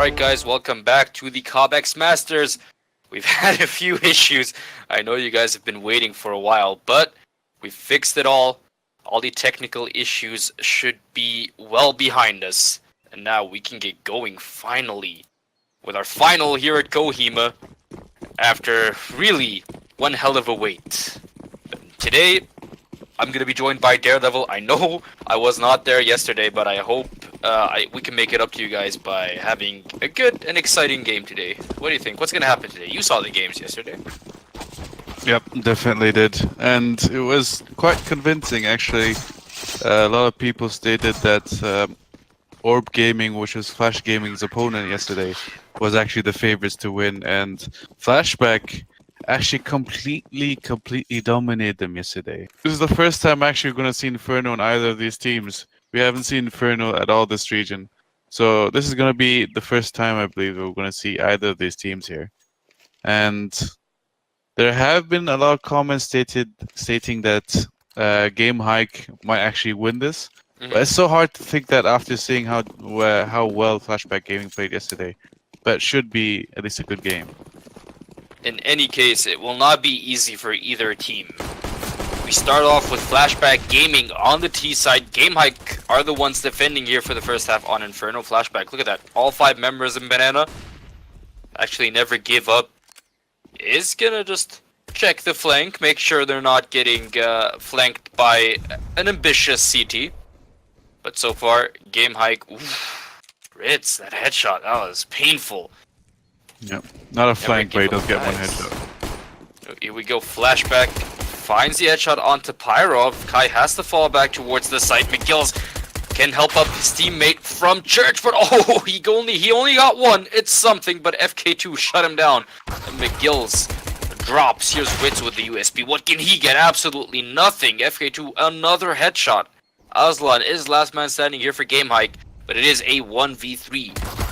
Alright guys, welcome back to the Cobx Masters. We've had a few issues. I know you guys have been waiting for a while, but we fixed it all. All the technical issues should be well behind us. And now we can get going finally with our final here at Kohima after really one hell of a wait. Today, I'm going to be joined by Daredevil. I know I was not there yesterday, but I hope we can make it up to you guys by having a good and exciting game today. What do you think? What's going to happen today? You saw the games yesterday. Yep, definitely did. And it was quite convincing, actually. A lot of people stated that Orb Gaming, which was Flash Gaming's opponent yesterday, was actually the favorites to win. And Flashback actually completely dominated them yesterday. This is the first time actually we're going to see Inferno in either of these teams. We haven't seen Inferno at all this region. So this is going to be the first time, I believe, we're going to see either of these teams here. And there have been a lot of comments stating that GameHike might actually win this. But it's so hard to think that after seeing how well Flashback Gaming played yesterday. But it should be at least a good game. In any case, it will not be easy for either team. We start off with Flashback Gaming on the T side. GameHike are the ones defending here for the first half on Inferno. Flashback, look at that. All 5 members in Banana actually never give up. Is gonna just check the flank, make sure they're not getting flanked by an ambitious CT. But so far, GameHike, Ritz, that headshot, that was painful. Yep, not a flank, but he does get one headshot. Here we go, Flashback finds the headshot onto Pyrov. Kai has to fall back towards the site. McGills can help up his teammate from Church, but oh, he only got one. It's something, but FK2 shut him down. And McGills drops. Here's Ritz with the USB. What can he get? Absolutely nothing. FK2, another headshot. Aslan is last man standing here for GameHike, but it is a 1v3.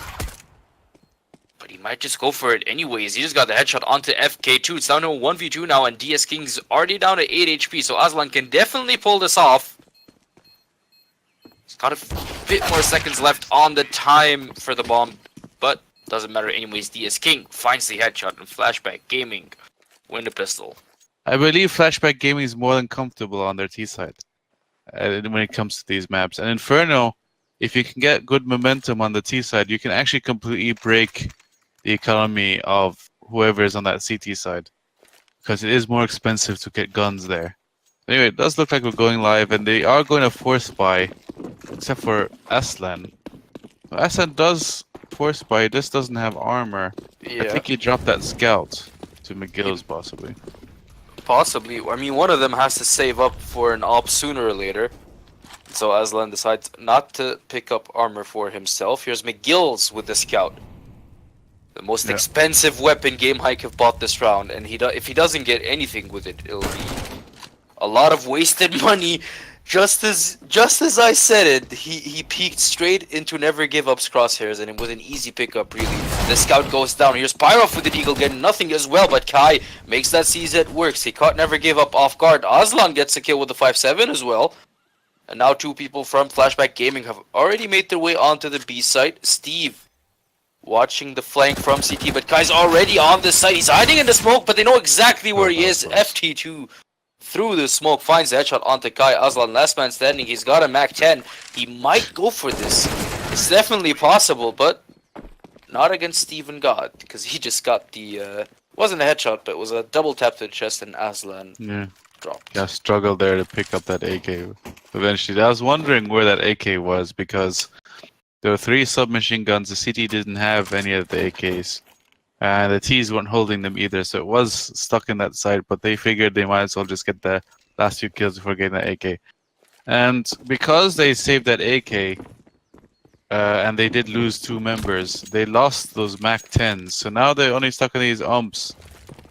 But he might just go for it anyways. He just got the headshot onto FK2. It's down to a 1v2 now, and DS King's already down to 8 HP, so Aslan can definitely pull this off. He's got a bit more seconds left on the time for the bomb, but doesn't matter anyways. DS King finds the headshot, and Flashback Gaming win the pistol. I believe Flashback Gaming is more than comfortable on their T side when it comes to these maps. And Inferno, if you can get good momentum on the T side, you can actually completely break the economy of whoever is on that CT side, because it is more expensive to get guns there. Anyway, it does look like we're going live, and they are going to force buy, except for Aslan. Aslan does force buy, this doesn't have armor. Yeah. I think he dropped that scout to McGill's possibly. Possibly. I mean, one of them has to save up for an op sooner or later. So Aslan decides not to pick up armor for himself. Here's McGill's with the scout. The most expensive weapon GameHike have bought this round, and if he doesn't get anything with it, it'll be a lot of wasted money. Just as I said it, he peeked straight into Never Give Up's crosshairs, and it was an easy pickup, really. The scout goes down. Here's Pyrof with the deagle, getting nothing as well, but Kai makes that CZ works. He caught Never Give Up off guard. Aslan gets a kill with the 5-7 as well. And now 2 people from Flashback Gaming have already made their way onto the B site. Steve watching the flank from CT, but Kai's already on the site. He's hiding in the smoke, but they know exactly where he is. FT2 through the smoke finds the headshot onto Kai. Aslan, last man standing. He's got a Mac 10. He might go for this. It's definitely possible, but not against Steven God, because he just got the wasn't a headshot, but it was a double tap to the chest, and Aslan dropped. Yeah, struggled there to pick up that AK eventually. I was wondering where that AK was, because there were 3 submachine guns. The CT didn't have any of the AKs. And the Ts weren't holding them either, so it was stuck in that side, but they figured they might as well just get the last few kills before getting that AK. And because they saved that AK, and they did lose 2 members, they lost those Mac 10s. So now they're only stuck in these umps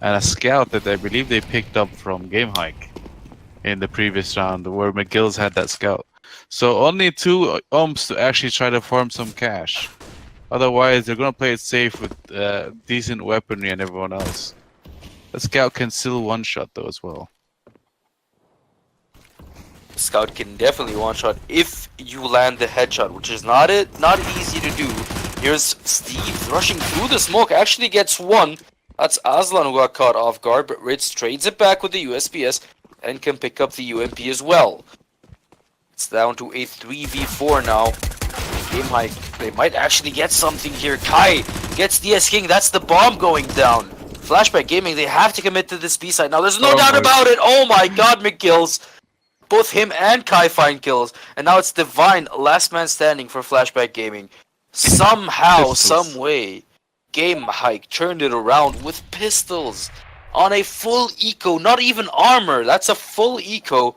and a scout that I believe they picked up from GameHike in the previous round, where McGill's had that scout. So only 2 umps to actually try to farm some cash. Otherwise, they're going to play it safe with decent weaponry and everyone else. The scout can still one-shot though as well. Scout can definitely one-shot if you land the headshot, which is not easy to do. Here's Steve rushing through the smoke. Actually gets one. That's Aslan who got caught off guard, but Ritz trades it back with the USPS and can pick up the UMP as well. It's down to a 3v4 now. GameHike, they might actually get something here. Kai gets DS King. That's the bomb going down. Flashback Gaming, they have to commit to this B-side now. There's no doubt about it. Oh my god, McGills. Both him and Kai find kills. And now it's Divine, last man standing for Flashback Gaming. Somehow, some way, GameHike turned it around with pistols on a full eco, not even armor. That's a full eco,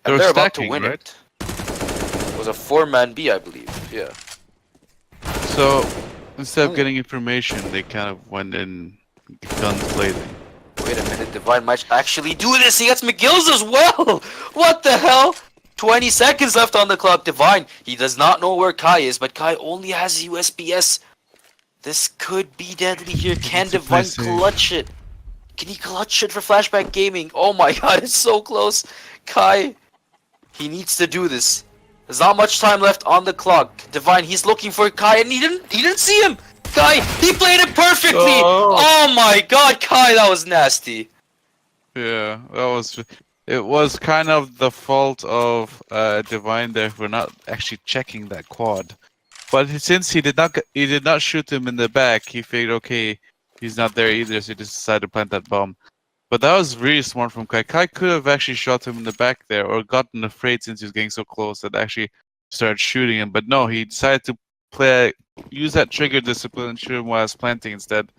and they're about to win it. It was a 4-man B, I believe. Yeah. So instead of getting information, they kind of went in guns blazing. Wait a minute, Divine might actually do this. He gets McGill's as well. What the hell? 20 seconds left on the clock. Divine, he does not know where Kai is, but Kai only has USPS. This could be deadly here. Can Divine clutch it? Can he clutch it for Flashback Gaming? Oh my god, it's so close. Kai, he needs to do this. There's not much time left on the clock. Divine, he's looking for Kai, and he didn't see him. Kai, he played it perfectly. Oh my god, Kai, that was nasty. Yeah, it was kind of the fault of Divine there for not actually checking that quad. But since he did not shoot him in the back, he figured, okay, he's not there either, so he just decided to plant that bomb. But that was really smart from Kai. Kai could have actually shot him in the back there, or gotten afraid since he was getting so close that actually started shooting him. But no, he decided to use that trigger discipline and shoot him while I was planting instead.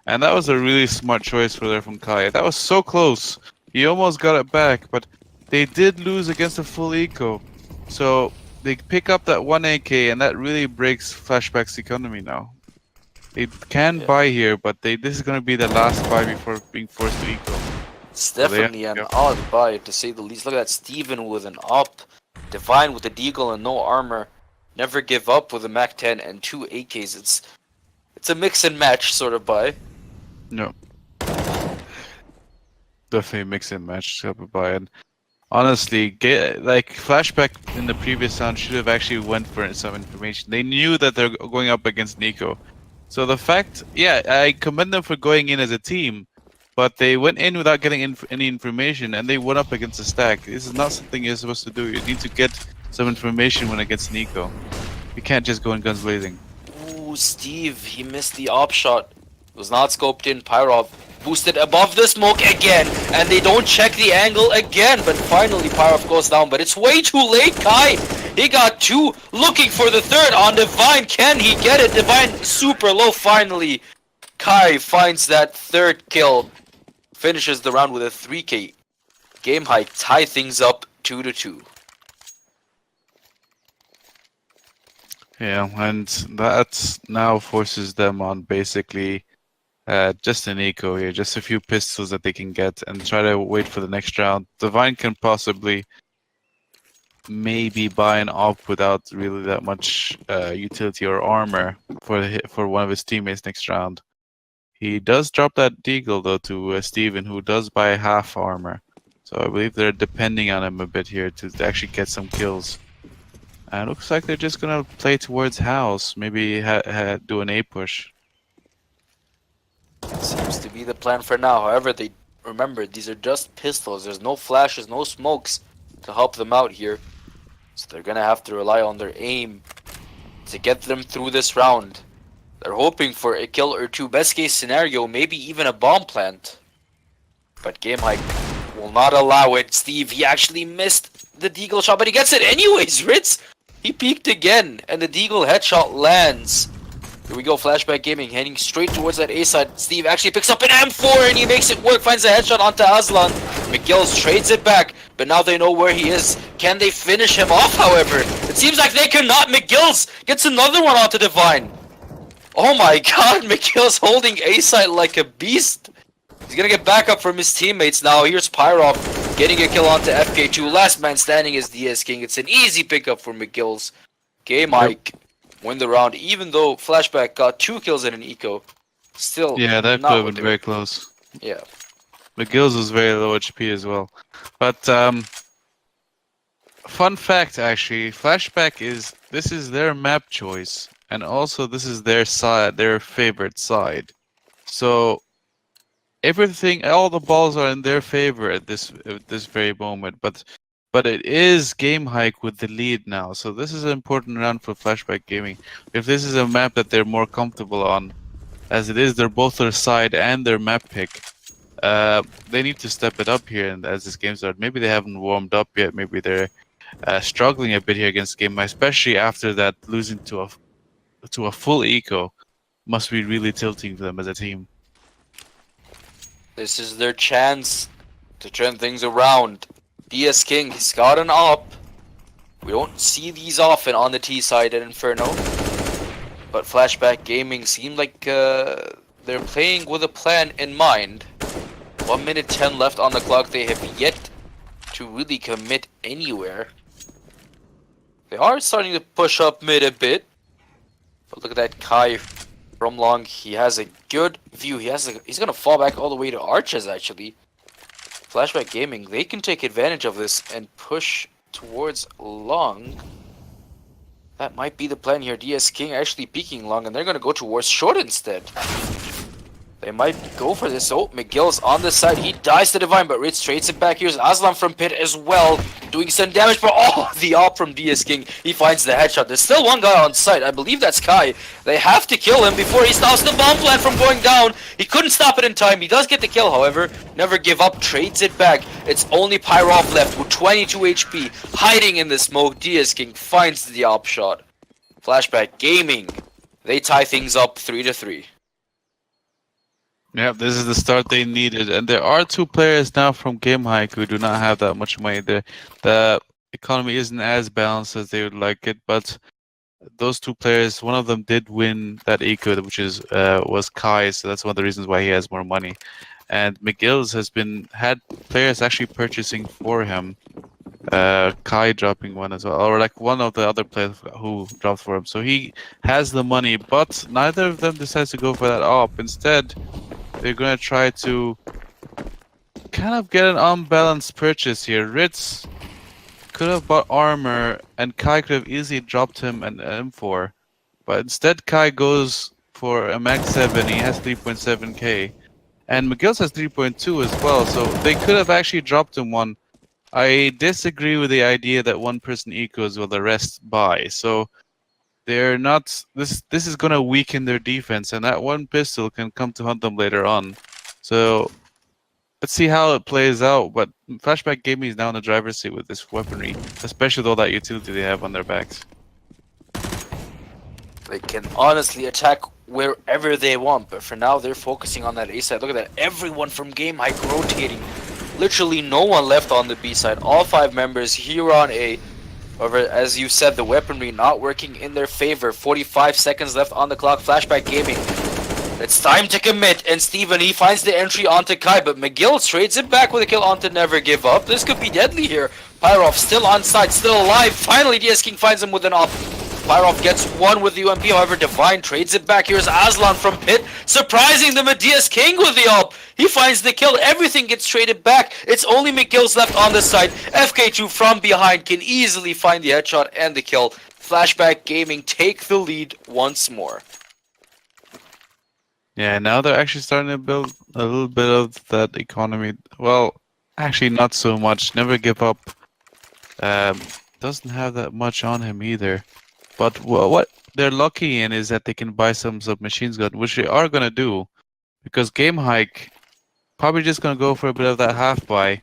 And that was a really smart choice from Kai. That was so close. He almost got it back, but they did lose against a full eco. So they pick up that 1 AK, and that really breaks Flashback's economy now. They can buy here, but this is going to be the last buy before being forced to eco. It's definitely an odd buy, to say the least. Look at that, Steven with an op. Divine with a deagle and no armor. Never give up with a Mac-10 and 2 AKs. It's a mix and match sort of buy. No. Definitely mix and match type of buy. And honestly, like Flashback in the previous round should have actually went for some information. They knew that they're going up against Nico. So the fact, yeah, I commend them for going in as a team, but they went in without getting any information, and they went up against a stack. This is not something you're supposed to do. You need to get some information when against Nico. You can't just go in guns blazing. Ooh, Steve, he missed the op shot. It was not scoped in. Pyrov boosted above the smoke again, and they don't check the angle again, but finally Pyrov goes down, but it's way too late. Kai, he got 2, looking for the 3rd on Divine. Can he get it? Divine super low. Finally, Kai finds that 3rd kill, finishes the round with a 3K. GameHike tie things up 2-2. Yeah, and that now forces them on basically just an eco here, just a few pistols that they can get, and try to wait for the next round. Divine can possibly maybe buy an op without really that much utility or armor for one of his teammates next round. He does drop that deagle though to Steven, who does buy half armor. So I believe they're depending on him a bit here to actually get some kills. And it looks like they're just gonna play towards house, maybe do an A push. Seems to be the plan for now. However, they remember these are just pistols. There's no flashes, no smokes to help them out here. So they're gonna have to rely on their aim to get them through this round. They're hoping for a kill or 2. Best case scenario, maybe even a bomb plant. But GameHike will not allow it. Steve, he actually missed the deagle shot, but he gets it anyways. Ritz, he peeked again, and the deagle headshot lands. Here we go, Flashback Gaming heading straight towards that A side. Steve actually picks up an M4 and he makes it work, finds a headshot onto Aslan. McGills trades it back, but now they know where he is. Can they finish him off, however? It seems like they cannot. McGills gets another one onto Divine. Oh my god, McGill's holding A side like a beast. He's gonna get back up from his teammates now. Here's Pyrov getting a kill onto FK2. Last man standing is DS King. It's an easy pickup for McGill's. GameHike win the round, even though Flashback got 2 kills in an eco. Still, yeah, that could have been very close. Yeah. McGill's was very low HP as well. But fun fact, actually, Flashback this is their map choice. and also this is their side, their favorite side. So everything, all the balls are in their favor at this very moment. But it is GameHike with the lead now, so this is an important round for Flashback Gaming. If this is a map that they're more comfortable on, as it is, they're both their side and their map pick. They need to step it up here, and as this game starts, maybe they haven't warmed up yet. Maybe they're struggling a bit here against GameHike, especially after that losing to a full eco. Must be really tilting for them as a team. This is their chance to turn things around. DS King, he's got an op. We don't see these often on the T side at Inferno. But Flashback Gaming seem like they're playing with a plan in mind. 1 minute 10 left on the clock. They have yet to really commit anywhere. They are starting to push up mid a bit. But look at that Kai from long. He has a good view. He's gonna fall back all the way to arches actually. Flashback Gaming, they can take advantage of this and push towards long. That might be the plan here. DS King actually peeking long, and they're gonna go towards short instead. They might go for this. Oh, McGill's on the side. He dies to Divine, but Ritz trades it back. Here's Aslan from Pit as well, doing some damage. But oh, the op from DS King. He finds the headshot. There's still one guy on site. I believe that's Kai. They have to kill him before he stops the bomb plant from going down. He couldn't stop it in time. He does get the kill, however. Never give up. Trades it back. It's only Pyrov left with 22 HP. Hiding in the smoke. DS King finds the op shot. Flashback Gaming. They tie things up 3-3. Yeah, this is the start they needed, and there are two players now from GameHike who do not have that much money. The economy isn't as balanced as they would like it, but those two players, one of them did win that eco, which was Kai, so that's one of the reasons why he has more money. And McGill's had players actually purchasing for him. Kai dropping one as well, or like one of the other players who dropped for him. So he has the money, but neither of them decides to go for that op. Instead, they're gonna try to kind of get an unbalanced purchase here. Ritz could have bought armor, and Kai could have easily dropped him an M4, but instead Kai goes for a max 7. He has 3.7k, and McGill's has 3.2 as well. So they could have actually dropped him one. I disagree with the idea that one person equals while the rest buy. So they're not. This is gonna weaken their defense, and that one pistol can come to hunt them later on. So let's see how it plays out. But Flashback Gaming is now in the driver's seat with this weaponry, especially with all that utility they have on their backs. They can honestly attack wherever they want, but for now they're focusing on that A side. Look at that, everyone from GameHike rotating. Literally no one left on the B side. All 5 members here on A. However, as you said, the weaponry not working in their favor. 45 seconds left on the clock. Flashback Gaming. It's time to commit, and Steven, he finds the entry onto Kai, but McGill trades it back with a kill onto Never Give Up. This could be deadly here. Pyrov still on site, still alive. Finally, DS King finds him with an op. Pyrov gets one with the UMP, however, Divine trades it back. Here's Aslan from Pit, surprising them at DS King with the op. He finds the kill, everything gets traded back. It's only McGill's left on the side. FK2 from behind can easily find the headshot and the kill. Flashback Gaming take the lead once more. Yeah, now they're actually starting to build a little bit of that economy. Well, actually not so much. Never Give Up doesn't have that much on him either. But what they're lucky in is that they can buy some submachine gun, which they are going to do. Because GameHike probably just going to go for a bit of that half buy.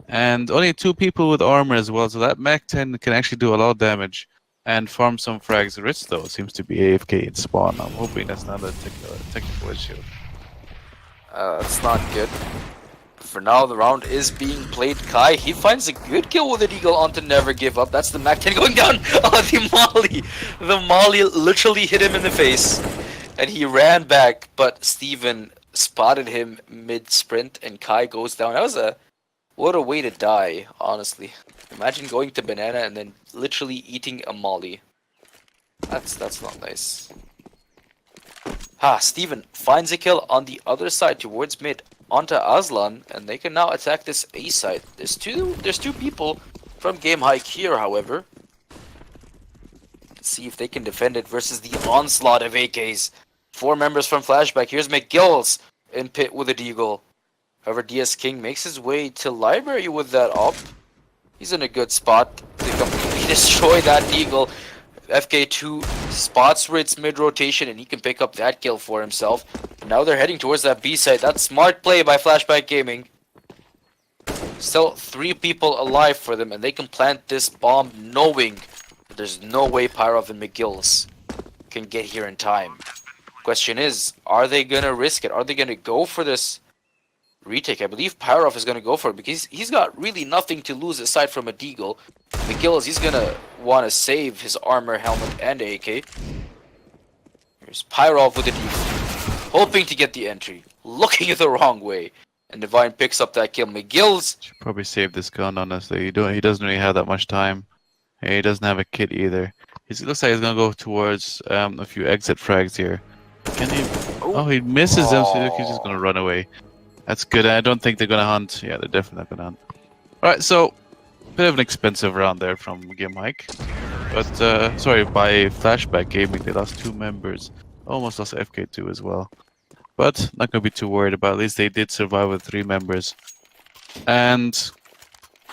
And only 2 people with armor as well, so that Mach 10 can actually do a lot of damage. And farm some frags. Ritz, though, seems to be AFK in spawn. I'm hoping that's not a technical issue. That's not good. For now, the round is being played. Kai, he finds a good kill with an eagle onto Never Give Up. That's the Mach 10 going down. Oh, the Molly. The Molly literally hit him in the face. And he ran back, but Steven spotted him mid-sprint, and Kai goes down. That was what a way to die, honestly. Imagine going to banana and then literally eating a molly. That's not nice. Steven finds a kill on the other side towards mid onto Aslan, and they can now attack this A side. There's two people from GameHike here, however. see if they can defend it versus the onslaught of AKs. 4 members from Flashback. Here's McGills in pit with a deagle. However, DS King makes his way to library with that op. He's in a good spot to completely destroy that deagle. FK2 spots Ritz mid-rotation and he can pick up that kill for himself. And now they're heading towards that B site. That's smart play by Flashback Gaming. Still 3 people alive for them and they can plant this bomb knowing that there's no way Pyrov and McGills can get here in time. Question is, are they gonna risk it? Are they gonna go for this retake? I believe Pyrov is gonna go for it because he's got really nothing to lose aside from a deagle. McGills, he's gonna want to save his armor, helmet, and AK. Here's Pyrov with the deagle, hoping to get the entry, looking the wrong way. And Divine picks up that kill. McGills Should probably save this gun, honestly. He doesn't really have that much time. He doesn't have a kit either. It looks like he's gonna go towards a few exit frags here. Can he? Oh, he misses them, so he's just gonna run away. That's good. I don't think they're gonna hunt. Yeah, they're definitely not gonna hunt. Alright, so bit of an expensive round there from GameHike. But sorry, by Flashback Gaming they lost 2 members. Almost lost FK2 as well. But not gonna be too worried about it. At least they did survive with 3 members. And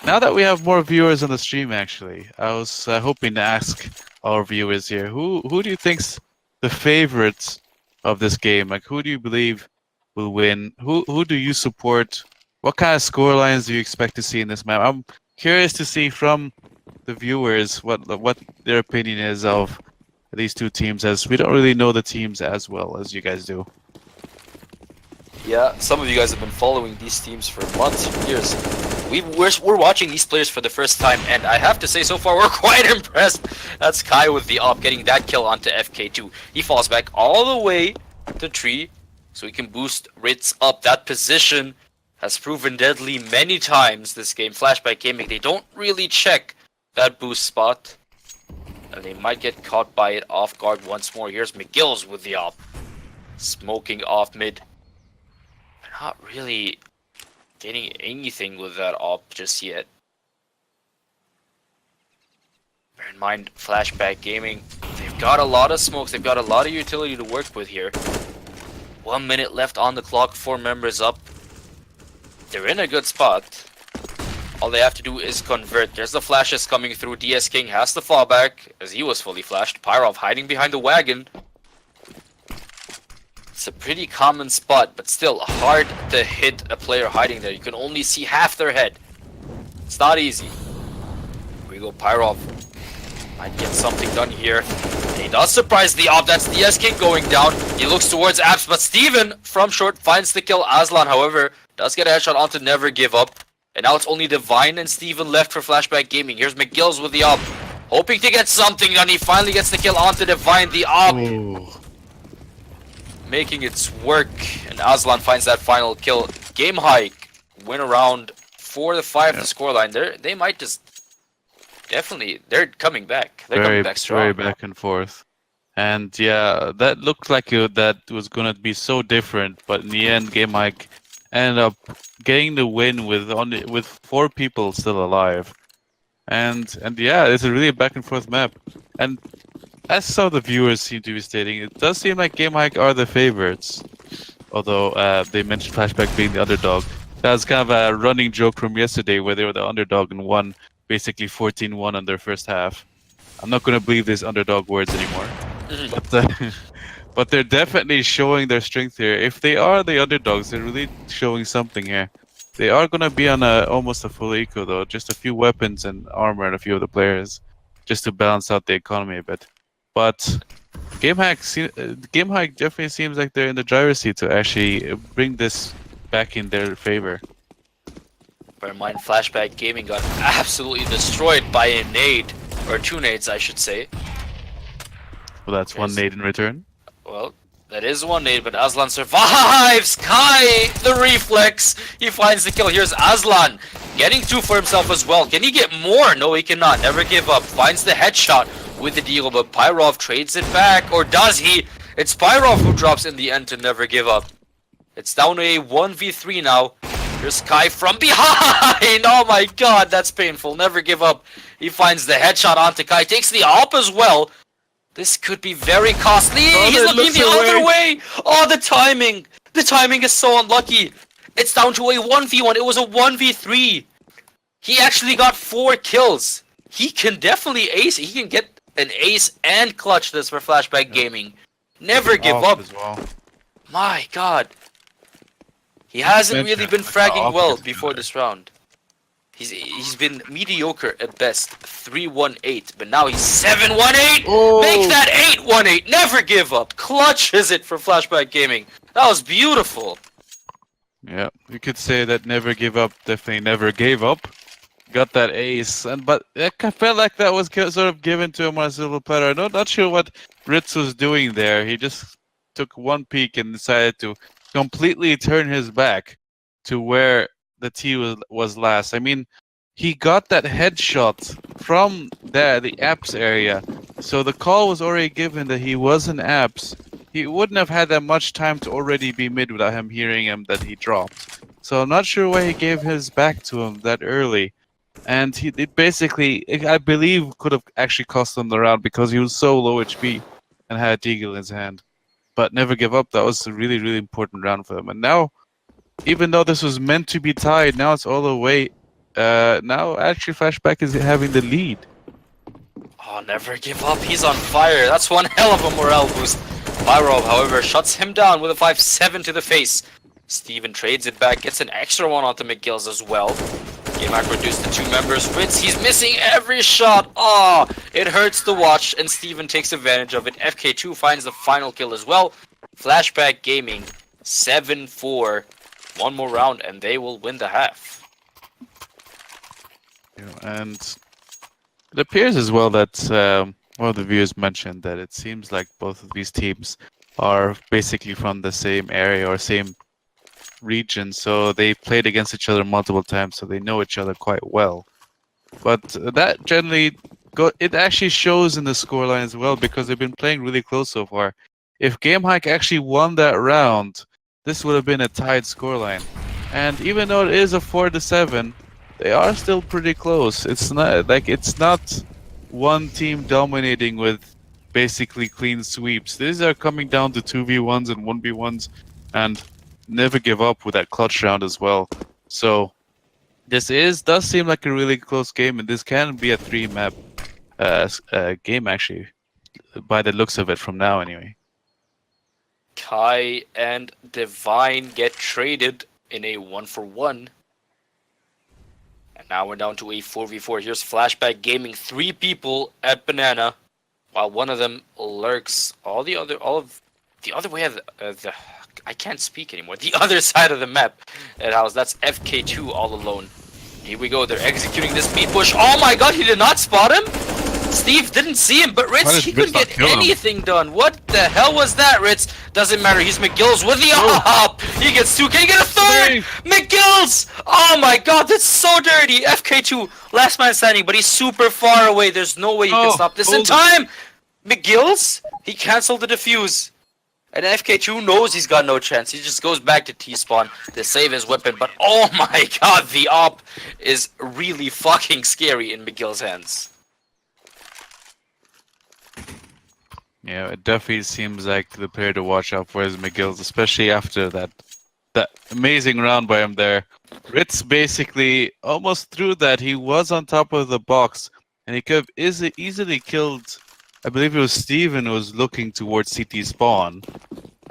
now that we have more viewers on the stream, actually, I was hoping to ask our viewers here, who do you think's the favorites of this game? Like, who do you believe will win? Who do you support? What kind of score lines do you expect to see in this map? I'm curious to see from the viewers what their opinion is of these 2 teams, as we don't really know the teams as well as you guys do. Yeah, some of you guys have been following these teams for months and years. We're watching these players for the first time, and I have to say, so far we're quite impressed. That's Kai with the op, getting that kill onto FK2. He falls back all the way to tree, so he can boost Ritz up. That position has proven deadly many times this game. Flashback Gaming, they don't really check that boost spot, and they might get caught by it off guard once more. Here's McGills with the op, smoking off mid. Not really getting anything with that op just yet. Bear in mind, Flashback Gaming, they've got a lot of smokes, they've got a lot of utility to work with here. 1 minute left on the clock, 4 members up. They're in a good spot. All they have to do is convert. There's the flashes coming through. DS King has the fallback as he was fully flashed. Pyrov hiding behind the wagon. It's a pretty common spot, but still hard to hit a player hiding there. You can only see half their head. It's not easy. Here we go, Pyrov. Might get something done here. He does surprise the op. That's DS King going down. He looks towards Apps, but Steven from short finds the kill. Aslan, however, does get a headshot onto Never Give Up. And now it's only Divine and Steven left for Flashback Gaming. Here's McGills with the op, hoping to get something done. He finally gets the kill onto Divine. The op making its work, and Aslan finds that final kill. GameHike win around 4-5 the scoreline. They might just definitely, they're coming back. They're coming back strong. Very back and forth. And yeah, that looked like that was gonna be so different, but in the end, GameHike ended up getting the win with 4 people still alive. And yeah, it's a really back and forth map. And as some of the viewers seem to be stating, it does seem like GameHike are the favorites. Although they mentioned Flashback being the underdog. That was kind of a running joke from yesterday where they were the underdog and won basically 14-1 on their first half. I'm not going to believe these underdog words anymore. But they're definitely showing their strength here. If they are the underdogs, they're really showing something here. They are going to be on almost a full eco though. Just a few weapons and armor and a few of the players. Just to balance out the economy a bit. But GameHike definitely seems like they're in the driver's seat to actually bring this back in their favor. Bear in mind, Flashback Gaming got absolutely destroyed by a nade, or 2 nades I should say. Well, that's 1 nade in return. Well, that is 1 nade, but Aslan survives! Kai, the reflex! He finds the kill. Here's Aslan, getting 2 for himself as well. Can he get more? No, he cannot. Never give up. Finds the headshot with the deal, but Pyrov trades it back, or does he? It's Pyrov who drops in the end to Never Give Up. It's down to a 1v3 now. Here's Kai from behind! Oh my god, that's painful. Never Give Up. He finds the headshot onto Kai, takes the op as well. This could be very costly. Oh, He's it looking looks the other away. way. Oh, the timing. The timing is so unlucky. It's down to a 1v1. It was a 1v3. He actually got 4 kills. He can definitely ace. He can get an ace and clutch this for Flashback Gaming. Never give Off up. as well. My god. He hasn't Mention really been like fragging off well is before good. this round. He's been mediocre at best, 3-1-8, but now he's 7-1-8. Oh. Make that 8-1-8. Never give up. Clutches it for Flashback Gaming. That was beautiful. Yeah, you could say that never give up. Definitely never gave up. Got that ace, but I felt like that was sort of given to him on a silver platter. I'm not sure what Ritz was doing there. He just took one peek and decided to completely turn his back to where the T was last. I mean, he got that headshot from there, the apps area. So the call was already given that he was in apps. He wouldn't have had that much time to already be mid without him hearing him that he dropped. So I'm not sure why he gave his back to him that early. And it basically, I believe, could have actually cost him the round because he was so low HP and had a deagle in his hand. But never give up. That was a really, really important round for him. And now, even though this was meant to be tied, now it's all the way. Now, actually, Flashback is having the lead. Oh, never give up. He's on fire. That's one hell of a morale boost. Pyro, however, shuts him down with a 5-7 to the face. Steven trades it back, gets an extra one onto McGill's as well. GameHike reduced to 2 members. Ritz, he's missing every shot. Ah, it hurts to watch, and Steven takes advantage of it. FK2 finds the final kill as well. Flashback Gaming, 7-4. One more round, and they will win the half. And it appears as well that one of the viewers mentioned that it seems like both of these teams are basically from the same area or same region, so they played against each other multiple times, so they know each other quite well. But that generally it actually shows in the scoreline as well because they've been playing really close so far. If GameHike actually won that round, this would have been a tied scoreline. And even though it is a 4-7, they are still pretty close. It's not one team dominating with basically clean sweeps. These are coming down to 2v1s and 1v1s, and never give up with that clutch round as well. So this does seem like a really close game, and this can be a 3-map game actually, by the looks of it from now anyway. Kai and Divine get traded in a 1-for-1. And now we're down to a 4v4. Here's Flashback Gaming, 3 people at Banana, while one of them lurks all the other way of the I can't speak anymore. The other side of the map at house. That's FK2 all alone. Here we go. They're executing this speed push. Oh my god, he did not spot him? Steve didn't see him, but Ritz, he couldn't get anything done. What the hell was that, Ritz? Doesn't matter. He's McGill's with the up. He gets 2. Can he get a 3rd? McGill's! Oh my god, that's so dirty. FK2, last man standing, but he's super far away. There's no way you can stop this in time. McGill's? He canceled the defuse. And FK2 knows he's got no chance. He just goes back to T-spawn to save his weapon. But oh my god, the op is really fucking scary in McGill's hands. Yeah, it definitely seems like the player to watch out for is McGill's, especially after that amazing round by him there. Ritz basically almost threw that. He was on top of the box, and he could have easily killed, I believe it was Steven who was looking towards CT spawn.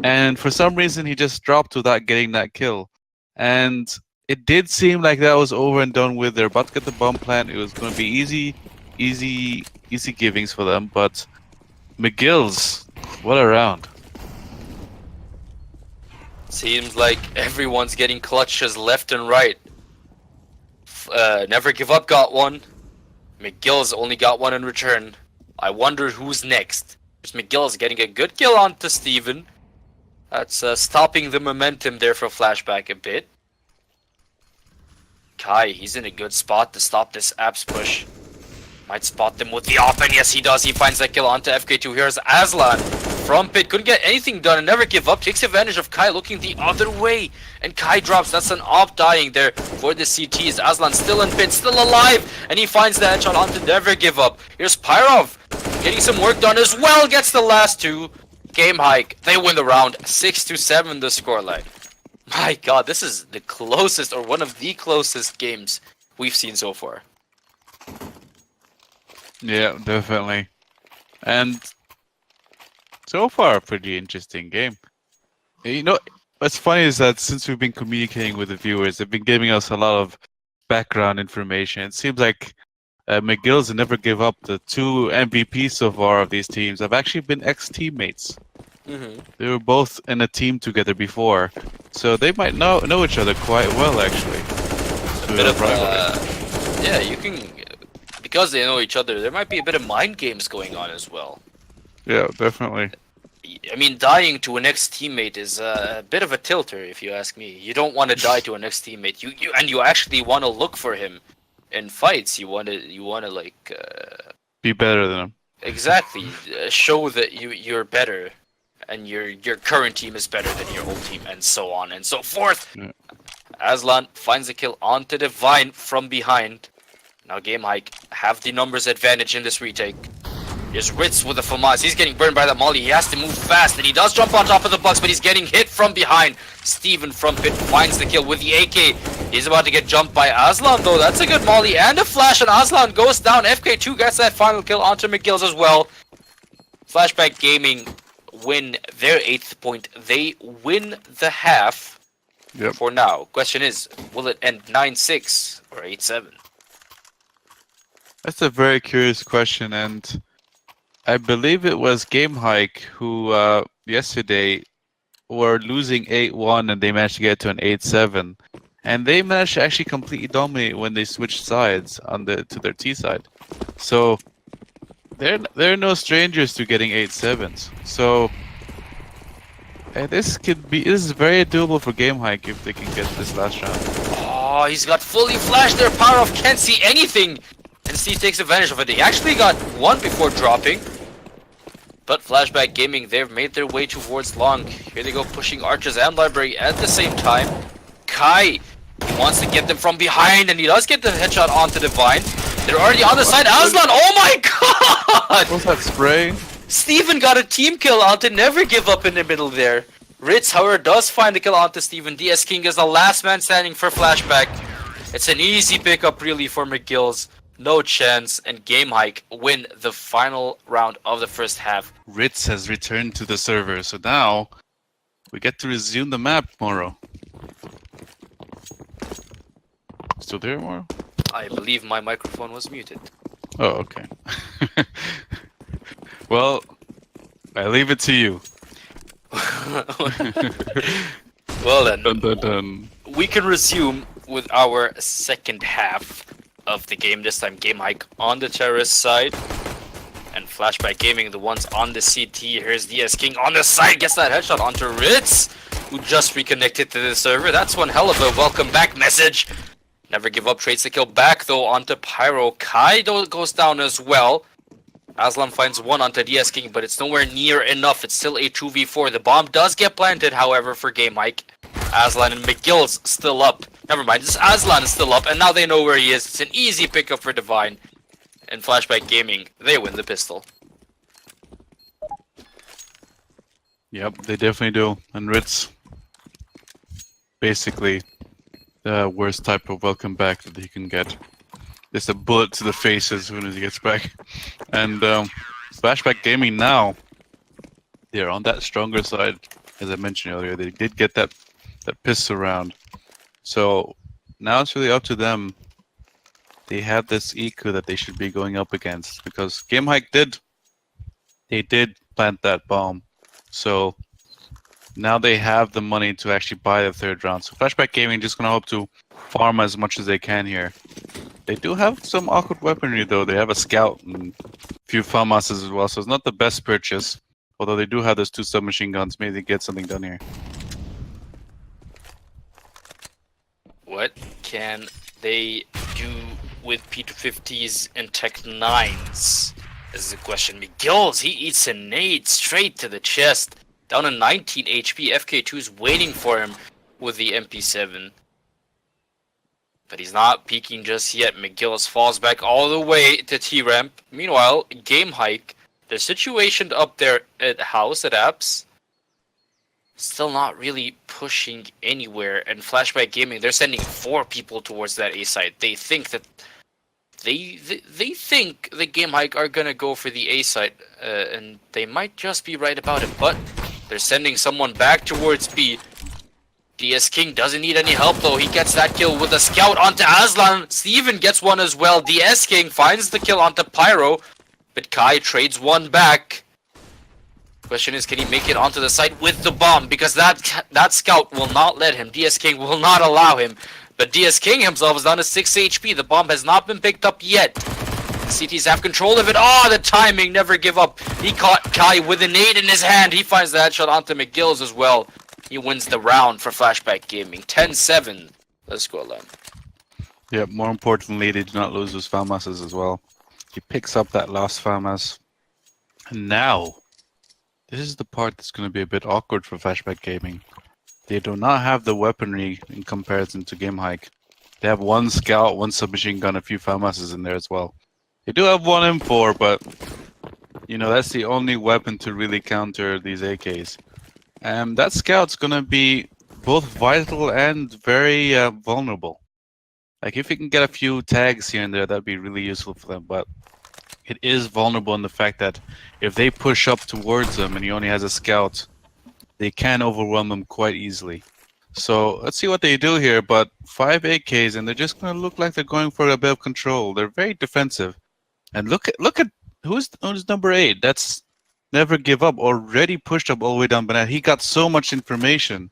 And for some reason, he just dropped without getting that kill. And it did seem like that was over and done with. They're about to get the bomb plant. It was going to be easy givings for them, but McGill's, what a round. Seems like everyone's getting clutches left and right. Never Give Up got one. McGill's only got one in return. I wonder who's next. McGill's getting a good kill onto Steven. That's stopping the momentum there for Flashback a bit. Kai, he's in a good spot to stop this apps push. Might spot them with the op, and yes he does. He finds that kill onto FK2. Here's Aslan from pit. Couldn't get anything done and Never Give Up. Takes advantage of Kai looking the other way. And Kai drops. That's an op dying there for the CTs. Aslan still in pit, still alive. And he finds the headshot onto Never Give Up. Here's Pyrov. getting some work done as well. Gets the last two. GameHike, they win the round. 6-7 the scoreline. My god, this is the closest, or one of the closest games we've seen so far. Yeah, definitely. And so far, a pretty interesting game. You know, what's funny is that since we've been communicating with the viewers, they've been giving us a lot of background information. It seems like McGill's never give up. The two MVPs so far of these teams have actually been ex-teammates. They were both in a team together before, so they might know each other quite well, actually. A bit of yeah, you can, because they know each other, there might be a bit of mind games going on as well. Yeah, definitely. I mean, dying to an ex-teammate is a bit of a tilter, if you ask me. You don't want to die to an ex-teammate. You actually want to look for him in fights. You want to like Be better than them. exactly show that you're better, and your current team is better than your old team, and so on and so forth. Yeah. Aslan finds a kill onto Divine from behind. Now GameHike have the numbers advantage in this retake. Here's Ritz with the FAMAS. He's getting burned by that molly. He has to move fast, and he does jump on top of the box, but he's getting hit from behind. Steven from pit finds the kill with the AK. He's about to get jumped by Aslan, though. That's a good molly and a flash, and Aslan goes down. FK2 gets that final kill onto McGill's as well. Flashback Gaming win their 8th point. They win the half. Yep. For now. Question is, will it end 9-6 or 8-7? That's a very curious question, and I believe it was GameHike who yesterday were losing 8-1 and they managed to get to an 8-7. And they managed to actually completely dominate when they switched sides on to their T side. So they're no strangers to getting 8-7s. So this is very doable for GameHike if they can get this last round. Oh, he's got fully flashed. Their power off, can't see anything. And Steve takes advantage of it. He actually got one before dropping. But Flashback Gaming, they've made their way towards long. Here they go, pushing Archers and Library at the same time. Kai, he wants to get them from behind, and he does get the headshot onto Divine. They're already on the side. Aslan, oh my god! What's that spray? Steven got a team kill onto Never Give Up in the middle there. Ritz, however, does find the kill onto Steven. DS King is the last man standing for Flashback. It's an easy pickup, really, for McGill's. No chance, and GameHike win the final round of the first half. Ritz has returned to the server, so now we get to resume the map, Moro. Still there, Moro? I believe my microphone was muted. Oh, okay. Well, I leave it to you. Well then, Dun, dun, dun. we can resume with our second half of the game. This time GameHike on the terrorist side, and Flashback Gaming the ones on the CT. Here's DS King on the side, gets that headshot onto Ritz, who just reconnected to the server. That's one hell of a welcome back message. Never Give Up trades the kill back though onto Pyro. Kai goes down as well. Aslan finds one onto DS King, but it's nowhere near enough. It's still a 2v4. The bomb does get planted, however, for GameHike. Aslan and McGill's still up. Never mind, this Aslan is still up, and now they know where he is. It's an easy pickup for Divine. And Flashback Gaming, they win the pistol. Yep, they definitely do. And Ritz, basically the worst type of welcome back that he can get. Just a bullet to the face as soon as he gets back. And Flashback Gaming now, they're on that stronger side. As I mentioned earlier, they did get that pistol round. So now it's really up to them. They have this eco that they should be going up against, because GameHike did plant that bomb. So now they have the money to actually buy the third round. So Flashback Gaming just gonna hope to farm as much as they can here. They do have some awkward weaponry though. They have a scout and a few FAMASs as well, so it's not the best purchase. Although they do have those 2 submachine guns, maybe they get something done here. What can they do with P250s and Tech 9s? This is a question. McGill's, he eats a nade straight to the chest. Down to 19 HP. FK2's waiting for him with the MP7. But he's not peeking just yet. McGillis falls back all the way to T-Ramp. Meanwhile, GameHike, they're situationed up there at house at Apps. Still not really pushing anywhere. And Flashback Gaming, they're sending 4 people towards that A site. They think that they think the GameHike are gonna go for the A site, and they might just be right about it. But they're sending someone back towards B. DS King doesn't need any help though. He gets that kill with a scout onto Aslan. Steven gets one as well. DS King finds the kill onto Pyro, but Kai trades one back. Question is, can he make it onto the site with the bomb? Because that scout will not let him. DS King will not allow him. But DS King himself is down to 6 HP. The bomb has not been picked up yet. The CTs have control of it. Oh, the timing, never give up. He caught Kai with a nade in his hand. He finds the headshot onto McGill's as well. He wins the round for Flashback Gaming. 10-7. Let's go, Len. Yeah, more importantly, they do not lose those FAMASs as well. He picks up that last FAMAS. And now, this is the part that's going to be a bit awkward for Flashback Gaming. They do not have the weaponry in comparison to GameHike. They have one scout, one submachine gun, a few FAMASs in there as well. They do have one M4, but you know that's the only weapon to really counter these AKs. That scout's gonna be both vital and very vulnerable. Like if you can get a few tags here and there, that'd be really useful for them. But it is vulnerable in the fact that if they push up towards him and he only has a scout, they can overwhelm him quite easily. So let's see what they do here. But 5 AKs and they're just gonna look like they're going for a bit of control. They're very defensive. And look at who's number 8. That's Never Give Up, already pushed up all the way down Banana. He got so much information.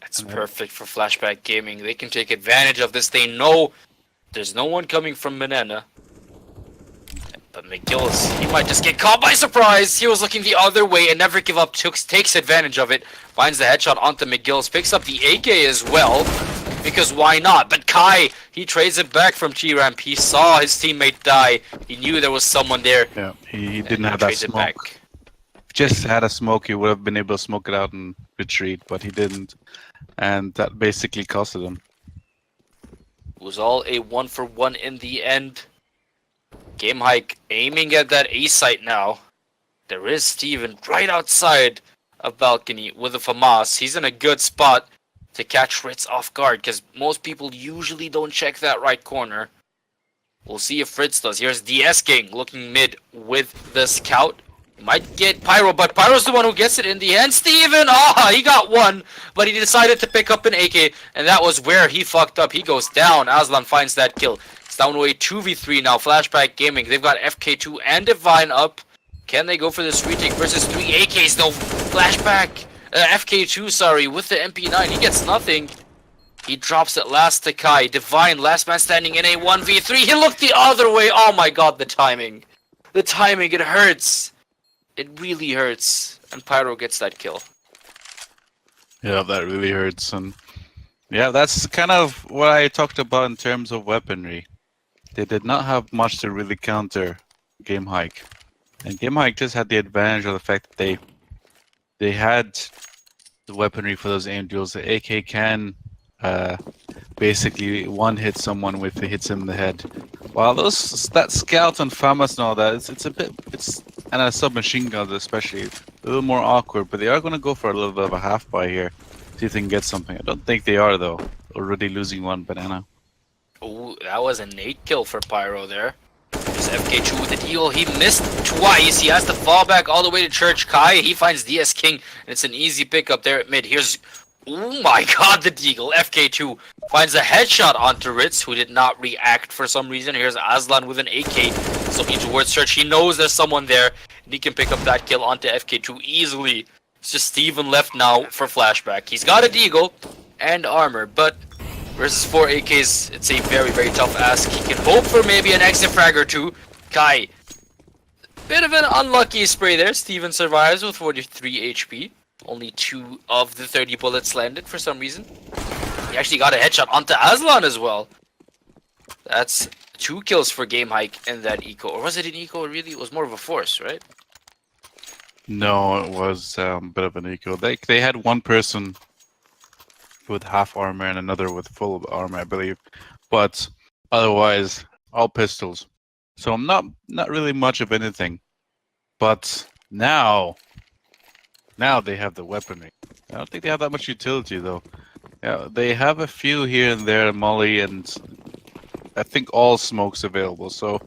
That's perfect for Flashback Gaming. They can take advantage of this. They know there's no one coming from Banana. But McGillis, he might just get caught by surprise. He was looking the other way and Never Give Up takes advantage of it. Finds the headshot onto McGillis. Picks up the AK as well. Because why not? But Kai, he trades it back from G-Ramp. He saw his teammate die. He knew there was someone there. Yeah, he didn't have that smoke. If just had a smoke, he would have been able to smoke it out and retreat, but he didn't. And that basically costed him. It was all a 1-for-1 in the end. GameHike aiming at that A site now. There is Steven right outside of balcony with a FAMAS. He's in a good spot to catch Fritz off guard, because most people usually don't check that right corner. We'll see if Fritz does. Here's DS King looking mid with the scout. He might get Pyro, but Pyro's the one who gets it in the end. Steven! Ah, he got one, but he decided to pick up an AK, and that was where he fucked up. He goes down. Aslan finds that kill. It's down to a 2v3 now. Flashback Gaming. They've got FK2 and Divine up. Can they go for this retake versus 3 AKs? No. Flashback. FK2, sorry, with the MP9, he gets nothing. He drops it last to Kai. Divine, last man standing in a 1v3. He looked the other way. Oh my god, the timing. The timing, it hurts. It really hurts. And Pyro gets that kill. Yeah, that really hurts. And yeah, that's kind of what I talked about in terms of weaponry. They did not have much to really counter GameHike. And GameHike just had the advantage of the fact that they had the weaponry for those aim duels. The AK can basically one-hit someone if it hits him in the head. While that scout and FAMAS and all that, and a submachine gun especially, a little more awkward. But they are going to go for a little bit of a half buy here, see if they can get something. I don't think they are though. Already losing one Banana. Oh, that was a nade kill for Pyro there. There's FK2 with the deal. He missed twice. He has to fall back all the way to Church. Kai, he finds DS King, and it's an easy pickup there at mid. Here's, oh my god, the deagle. FK2 finds a headshot onto Ritz, who did not react for some reason. Here's Aslan with an AK, looking towards Church. He knows there's someone there, and he can pick up that kill onto FK2 easily. It's just Steven left now for Flashback. He's got a deagle and armor, but versus 4 AKs, it's a very, very tough ask. He can hope for maybe an exit frag or two. Kai, bit of an unlucky spray there. Steven survives with 43 HP. Only 2 of the 30 bullets landed for some reason. He actually got a headshot onto Aslan as well. That's 2 kills for GameHike in that eco. Or was it an eco really? It was more of a force, right? No, it was a bit of an eco. They had one person with half armor and another with full armor, I believe. But otherwise, all pistols. So I'm not really much of anything. But now they have the weaponry. I don't think they have that much utility though. Yeah, they have a few here and there, molly, and I think all smokes available. So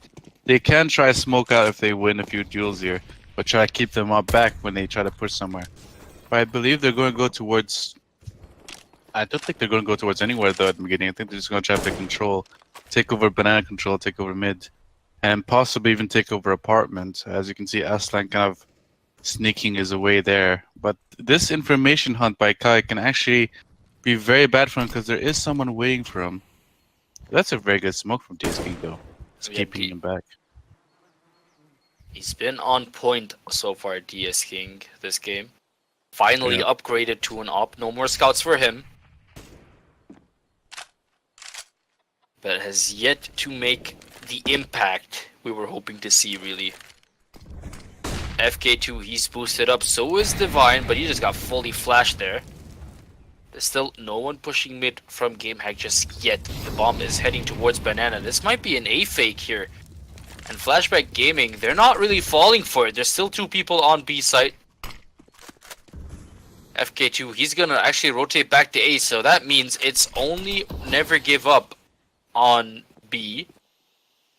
they can try smoke out if they win a few duels here, but try to keep them up back when they try to push somewhere. But I believe they're going to go towards. I don't think they're going to go towards anywhere though at the beginning. I think they're just going to try to control, take over banana control, take over mid, and possibly even take over apartment. As you can see, Aslan kind of sneaking his way there. But this information hunt by Kai can actually be very bad for him because there is someone waiting for him. That's a very good smoke from DS King though. It's Yeah, keeping him back. He's been on point so far, DS King, this game. Finally Yeah. upgraded to an op. No more scouts for him. But has yet to make the impact we were hoping to see, really. FK2, he's boosted up. So is Divine, but he just got fully flashed there. There's still no one pushing mid from GameHike just yet. The bomb is heading towards Banana. This might be an A fake here. And Flashback Gaming, they're not really falling for it. There's still two people on B site. FK2, he's gonna actually rotate back to A, so that means it's only never give up on B.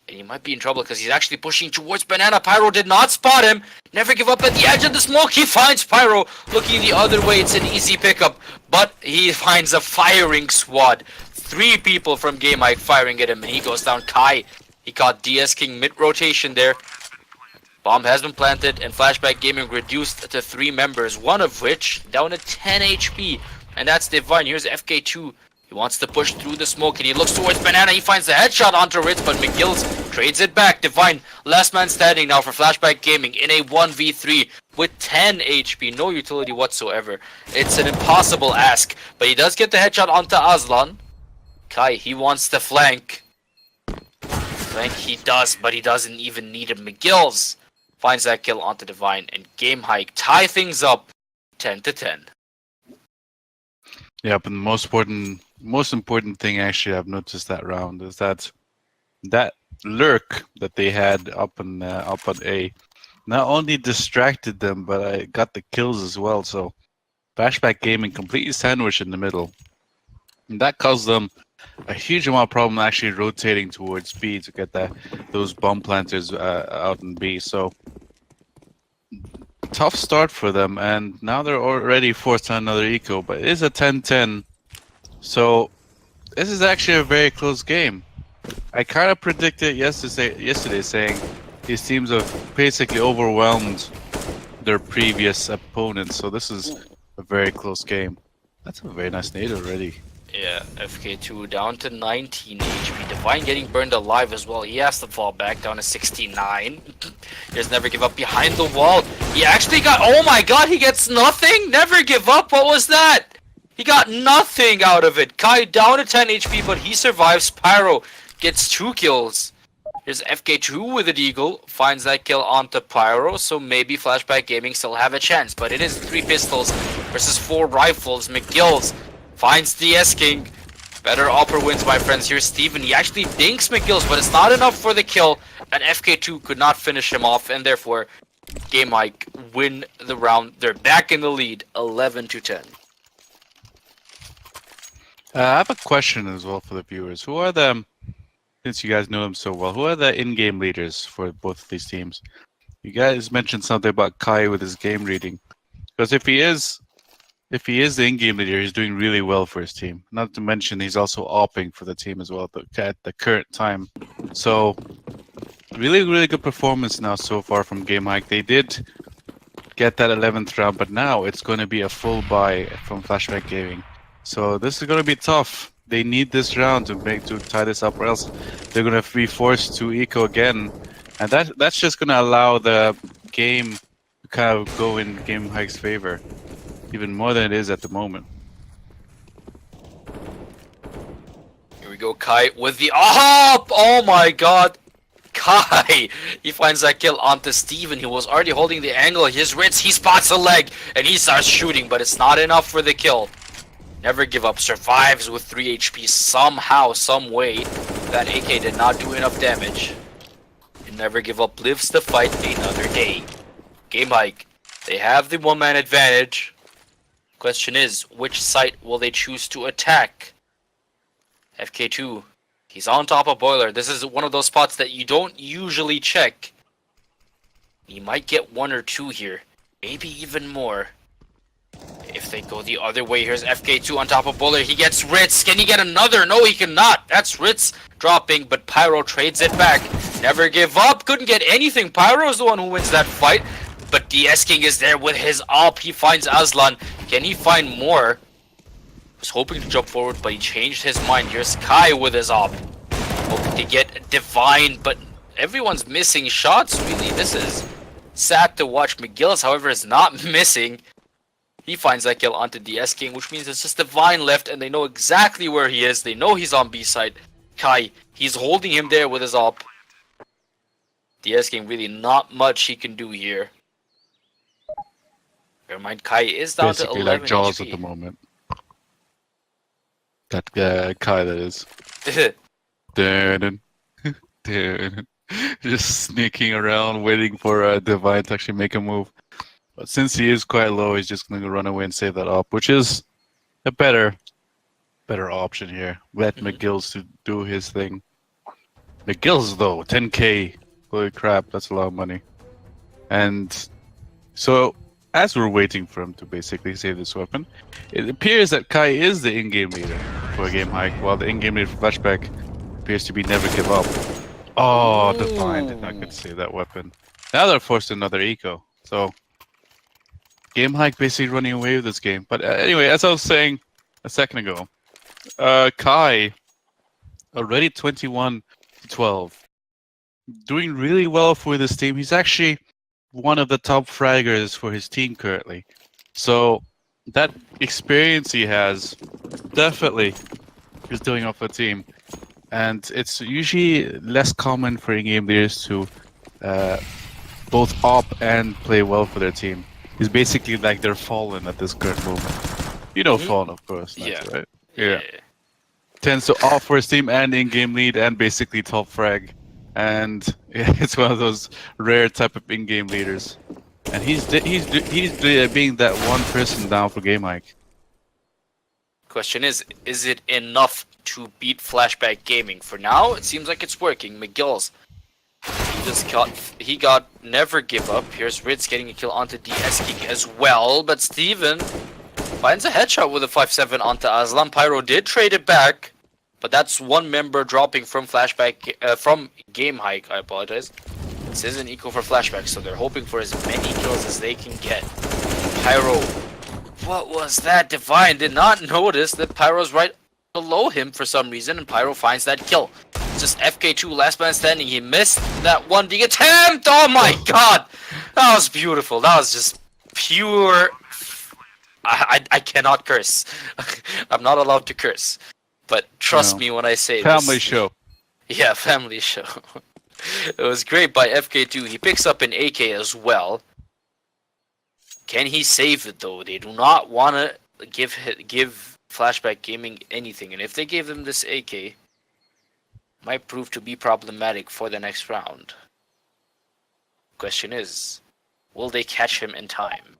And he might be in trouble because he's actually pushing towards Banana. Pyro did not spot him. Never give up at the edge of the smoke. He finds Pyro looking the other way. It's an easy pickup, but he finds a firing squad. 3 people from GameHike firing at him, and he goes down. Kai, he caught DS King mid-rotation there. Bomb has been planted, and Flashback Gaming reduced to 3 members, one of which down to 10 HP, and that's Divine. Here's FK2. He wants to push through the smoke, and he looks towards Banana. He finds the headshot onto Ritz, but McGill's trades it back. Divine, last man standing now for Flashback Gaming in a 1v3 with 10 HP. No utility whatsoever. It's an impossible ask, but he does get the headshot onto Aslan. Kai, he wants to flank. Flank he does, but he doesn't even need him. McGill's finds that kill onto Divine, and GameHike tie things up 10-10. Yeah, but the most important thing actually I've noticed that round is that lurk that they had up on A not only distracted them, but I got the kills as well. So Flashback Gaming completely sandwiched in the middle, and that caused them a huge amount of problem actually rotating towards B to get those bomb planters out in B. So tough start for them, and now they're already forced on another eco, but it is a 10-10. So this is actually a very close game. I kind of predicted yesterday saying these teams have basically overwhelmed their previous opponents, so this is a very close game. That's a very nice nade already. Yeah, FK2 down to 19 HP. Divine getting burned alive as well. He has to fall back down to 69. Just never give up behind the wall. He actually got, oh my god, he gets nothing? Never give up? What was that? He got nothing out of it. Kai down to 10 HP, but he survives. Pyro gets 2 kills. Here's FK2 with a deagle. Finds that kill onto Pyro, so maybe Flashback Gaming still have a chance. But it is 3 pistols versus 4 rifles. McGill's finds DS King. Better upper wins, my friends. Here's Steven. He actually dinks McGill's, but it's not enough for the kill. And FK2 could not finish him off, and therefore, GameHike win the round. They're back in the lead, 11-10. I have a question as well for the viewers. Who are the, since you guys know them so well, who are the in-game leaders for both of these teams? You guys mentioned something about Kai with his game reading. Because if he is the in-game leader, he's doing really well for his team. Not to mention he's also opping for the team as well at the current time. So really, really good performance now so far from GameHike. They did get that 11th round, but now it's going to be a full buy from Flashback Gaming. So this is going to be tough. They need this round to tie this up, or else they're going to be forced to eco again, and that's just going to allow the game to kind of go in GameHike's favor, even more than it is at the moment. Here we go, Kai with the oh my god. Kai, he finds that kill onto Steven. He was already holding the angle. His Ritz, he spots a leg, and he starts shooting, but it's not enough for the kill. Never give up, survives with 3 HP somehow, some way. That AK did not do enough damage. Never Give Up lives to fight another day. GameHike, they have the one-man advantage. Question is, which site will they choose to attack? FK2, he's on top of Boiler. This is one of those spots that you don't usually check. He might get 1 or 2 here, maybe even more. If they go the other way, here's FK2 on top of Boiler. He gets Ritz. Can he get another? No, he cannot. That's Ritz dropping, but Pyro trades it back. Never Give Up. Couldn't get anything. Pyro's the one who wins that fight. But DS King is there with his AWP. He finds Aslan. Can he find more? Was hoping to jump forward, but he changed his mind. Here's Kai with his AWP. Hoping to get Divine, but everyone's missing shots, really. This is sad to watch. McGillis, however, is not missing. He finds that kill onto DS King, which means it's just Divine left, and they know exactly where he is. They know he's on B side. Kai, he's holding him there with his AWP. DS King, really not much he can do here. Never mind, Kai is down Basically to 11 like Jaws HP. at the moment. That Kai, that is. Dun, dun. Just sneaking around, waiting for Divine to actually make a move. But since he is quite low, he's just going to run away and save that up, which is a better option here. Let McGills to do his thing. McGills, though, 10k. Holy crap, that's a lot of money. And so, as we're waiting for him to basically save this weapon, it appears that Kai is the in-game leader for GameHike, while the in-game leader for Flashback appears to be Never Give Up. Oh, Divine did not get to save that weapon. Now they're forced to another eco. So, GameHike basically running away with this game. But anyway, as I was saying a second ago, Kai already 21-12, doing really well for this team. He's actually one of the top fraggers for his team currently. So that experience he has definitely is doing off the team. And it's usually less common for in-game leaders to both op and play well for their team. He's basically like their Fallen at this current moment. You know Fallen, of course. Yeah. Right? Yeah. Tends to op for his team and in-game lead and basically top frag. And yeah, it's one of those rare type of in-game leaders. And he's being that one person down for GameHike. Question is it enough to beat Flashback Gaming? For now, it seems like it's working. McGills, he got Never Give Up. Here's Ritz getting a kill onto DS King as well, but Steven finds a headshot with a 5-7 onto Aslan. Pyro did trade it back, but that's one member dropping from Flashback, from GameHike, I apologize. This is an eco for Flashback, so they're hoping for as many kills as they can get. Pyro, what was that? Divine did not notice that Pyro's right below him for some reason, and Pyro finds that kill. It's just FK2, last man standing. He missed that 1D attempt! Oh my god! That was beautiful. That was just pure... I cannot curse. I'm not allowed to curse. But trust me when I say Family this. show. Yeah, family show. It was great by FK2. He picks up an AK as well. Can he save it though? They do not want to give Flashback Gaming anything, and if they gave them this AK, might prove to be problematic for the next round. Question is, will they catch him in time?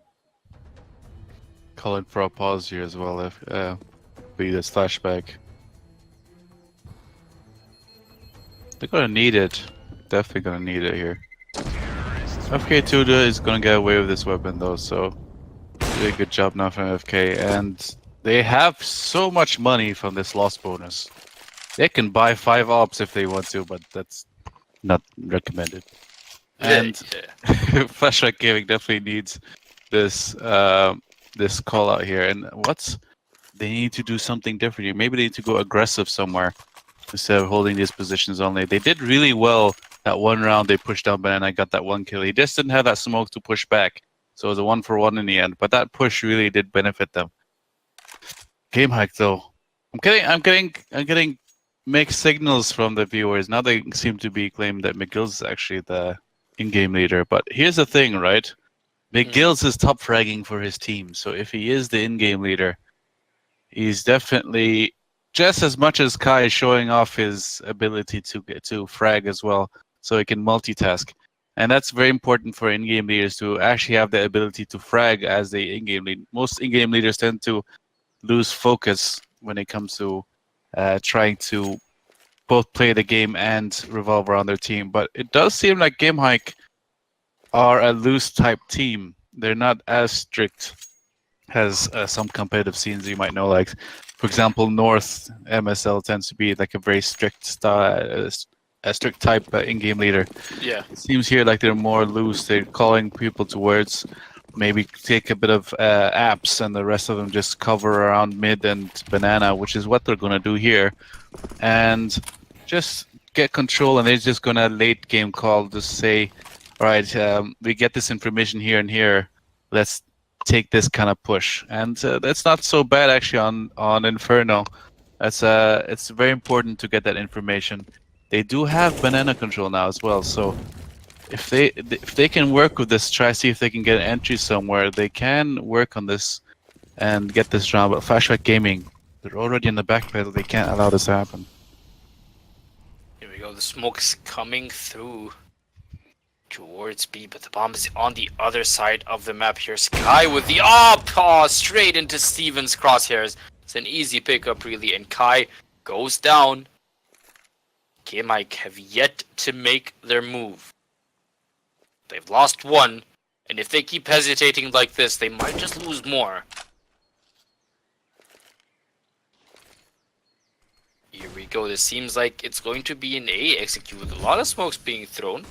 Calling for a pause here as well if be this Flashback. They're gonna need it. Definitely gonna need it here. FK2 is gonna get away with this weapon though, so really good job now from FK. And they have so much money from this loss bonus. They can buy 5 ops if they want to, but that's not recommended. And Flashback Gaming definitely needs this this call out here. And they need to do something different here. Maybe they need to go aggressive somewhere instead of holding these positions only. They did really well that one round. They pushed down Banana, got that one kill. He just didn't have that smoke to push back, so it was a 1-for-1 in the end. But that push really did benefit them. GameHike though, I'm getting mixed signals from the viewers. Now they seem to be claiming that McGills is actually the in-game leader. But here's the thing, right? McGills is top fragging for his team, so if he is the in-game leader, he's definitely just as much as Kai is showing off his ability to get to frag as well. so it can multitask. And that's very important for in-game leaders to actually have the ability to frag as they in-game lead. Most in-game leaders tend to lose focus when it comes to trying to both play the game and revolve around their team. But it does seem like GameHike are a loose type team. They're not as strict as some competitive scenes you might know. Like, for example, North MSL tends to be like a very strict style, a strict type in-game leader. Yeah. It seems here like they're more loose. They're calling people towards maybe take a bit of apps, and the rest of them just cover around mid and banana, which is what they're gonna do here, and just get control. And they're just gonna late game call, just say, all right, we get this information here and here. Let's take this kind of push, and that's not so bad actually on Inferno. It's very important to get that information. They do have banana control now as well, so if they can work with this, try see if they can get an entry somewhere, they can work on this and get this round. But Flashback Gaming, they're already in the back pedal. They can't allow this to happen. Here we go. The smoke's coming through towards B, but the bomb is on the other side of the map. Here's Kai with the paw straight into Steven's crosshairs. It's an easy pickup, really, and Kai goes down. GameHike have yet to make their move. They've lost one, and if they keep hesitating like this, they might just lose more. Here we go. This seems like it's going to be an A execute with a lot of smokes being thrown.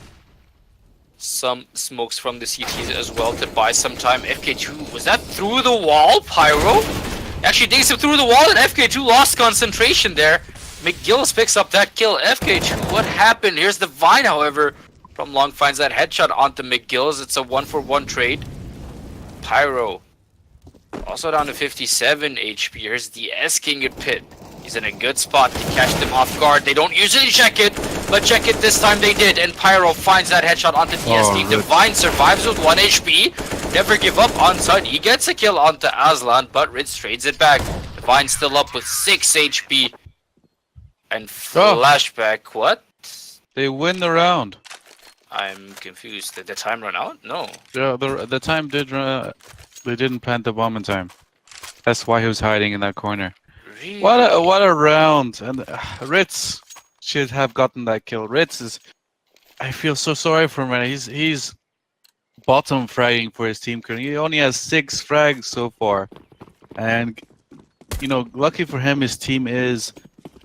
Some smokes from the CTs as well to buy some time. FK2, was that through the wall? Pyro actually digs him through the wall, and FK2 lost concentration there. McGills picks up that kill. FK2, what happened? Here's the Vine, however, from long finds that headshot onto McGills. It's a 1-for-1 trade. Pyro also down to 57 HP. Here's the S-King at Pit. He's in a good spot to catch them off guard. They don't usually check it, but check it this time they did. And Pyro finds that headshot onto the S-King. Divine survives with 1 HP. Never give up on side. He gets a kill onto Aslan, but Ritz trades it back. Divine still up with 6 HP. And Flashback, what? They win the round. I'm confused. Did the time run out? No. Yeah, the time did run. They didn't plant the bomb in time. That's why he was hiding in that corner. Really? What a round! And Ritz should have gotten that kill. Ritz is. I feel so sorry for him. He's bottom fragging for his team currently. He only has 6 frags so far, and you know, lucky for him, his team is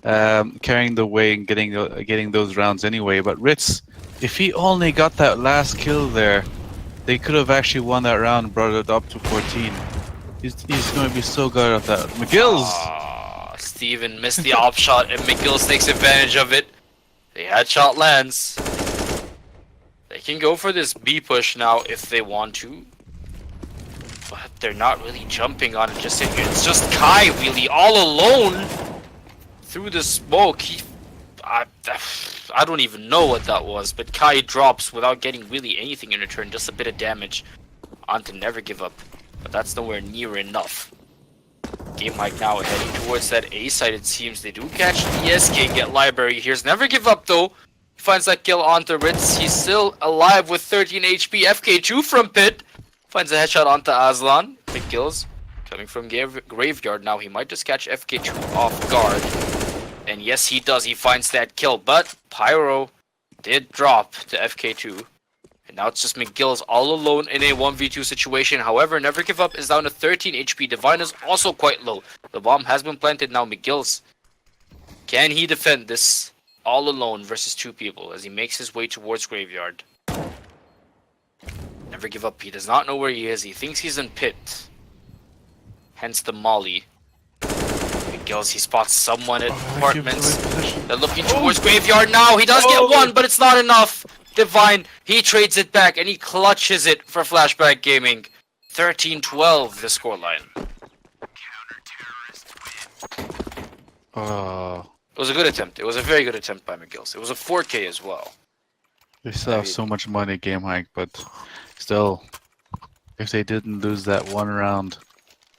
carrying the way and getting those rounds anyway. But Ritz, if he only got that last kill there, they could have actually won that round and brought it up to 14. He's going to be so good at that. McGills! Steven missed the op shot, and McGills takes advantage of it. The headshot lands. They can go for this B push now if they want to. But they're not really jumping on it just yet. It's just Kai really all alone through the smoke. I don't even know what that was, but Kai drops without getting really anything in return, just a bit of damage onto Never Give Up. But that's nowhere near enough. GameHike now heading towards that A side, it seems. They do catch the S-King at Library. Here's Never Give Up though. He finds that kill onto Ritz. He's still alive with 13 HP. FK2 from Pit finds a headshot onto Aslan. McGills coming from Graveyard now. He might just catch FK2 off guard. And yes, he does. He finds that kill. But Pyro did drop to FK2. And now it's just McGills all alone in a 1v2 situation. However, Never Give Up is down to 13 HP. Divine is also quite low. The bomb has been planted now. McGills, can he defend this all alone versus 2 people as he makes his way towards Graveyard? Never Give Up. He does not know where he is. He thinks he's in Pit. Hence the molly. McGills, he spots someone at apartments. They're looking towards Graveyard now. He does get one, but it's not enough. Divine, he trades it back and he clutches it for Flashback Gaming. 13-12 the scoreline. It was a good attempt. It was a very good attempt by McGills. It was a 4K as well. They still have so much money, GameHike, but still, if they didn't lose that one round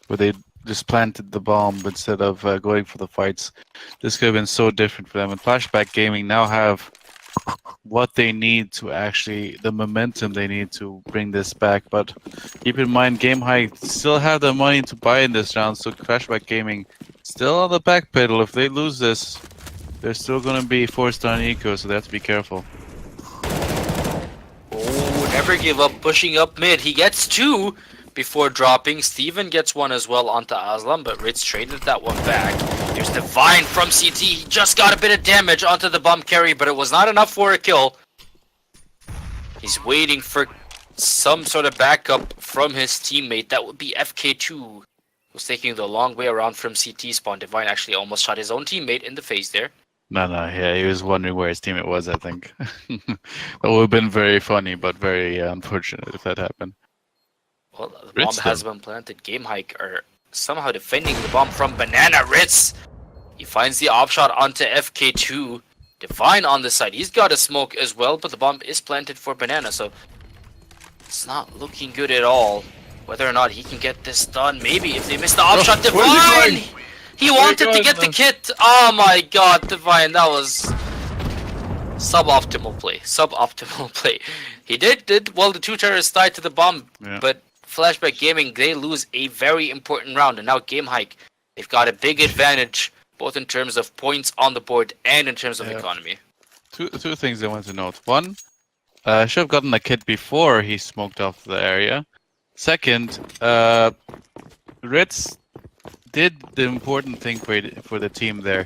where they just planted the bomb instead of going for the fights, this could have been so different for them. And Flashback Gaming now have what they need to actually, the momentum they need to bring this back. But keep in mind, GameHike still have the money to buy in this round, so Flashback Gaming still on the back pedal. If they lose this, they're still going to be forced on eco, so they have to be careful. Oh, never give up, pushing up mid. He gets two before dropping. Steven gets one as well onto Aslam, but Ritz traded that one back. Here's Divine from CT. He just got a bit of damage onto the bomb carry, but it was not enough for a kill. He's waiting for some sort of backup from his teammate. That would be FK2, who's taking the long way around from CT spawn. Divine actually almost shot his own teammate in the face there. No, yeah, he was wondering where his teammate was, I think. That would have been very funny, but very unfortunate if that happened. Well, the bomb has been planted. GameHike are somehow defending the bomb from Banana. Ritz, he finds the op shot onto FK2. Divine on the side. He's got a smoke as well, but the bomb is planted for Banana, so it's not looking good at all. Whether or not he can get this done, maybe if they miss the op shot. Divine! He wanted to get the kit! Oh my god, Divine, that was suboptimal play. Suboptimal play. He did well, the two terrorists died to the bomb, but Flashback Gaming, they lose a very important round, and now GameHike, they've got a big advantage, both in terms of points on the board and in terms of economy. Two things I want to note. One, should have gotten a kit before he smoked off the area. Second, Ritz did the important thing for the team there.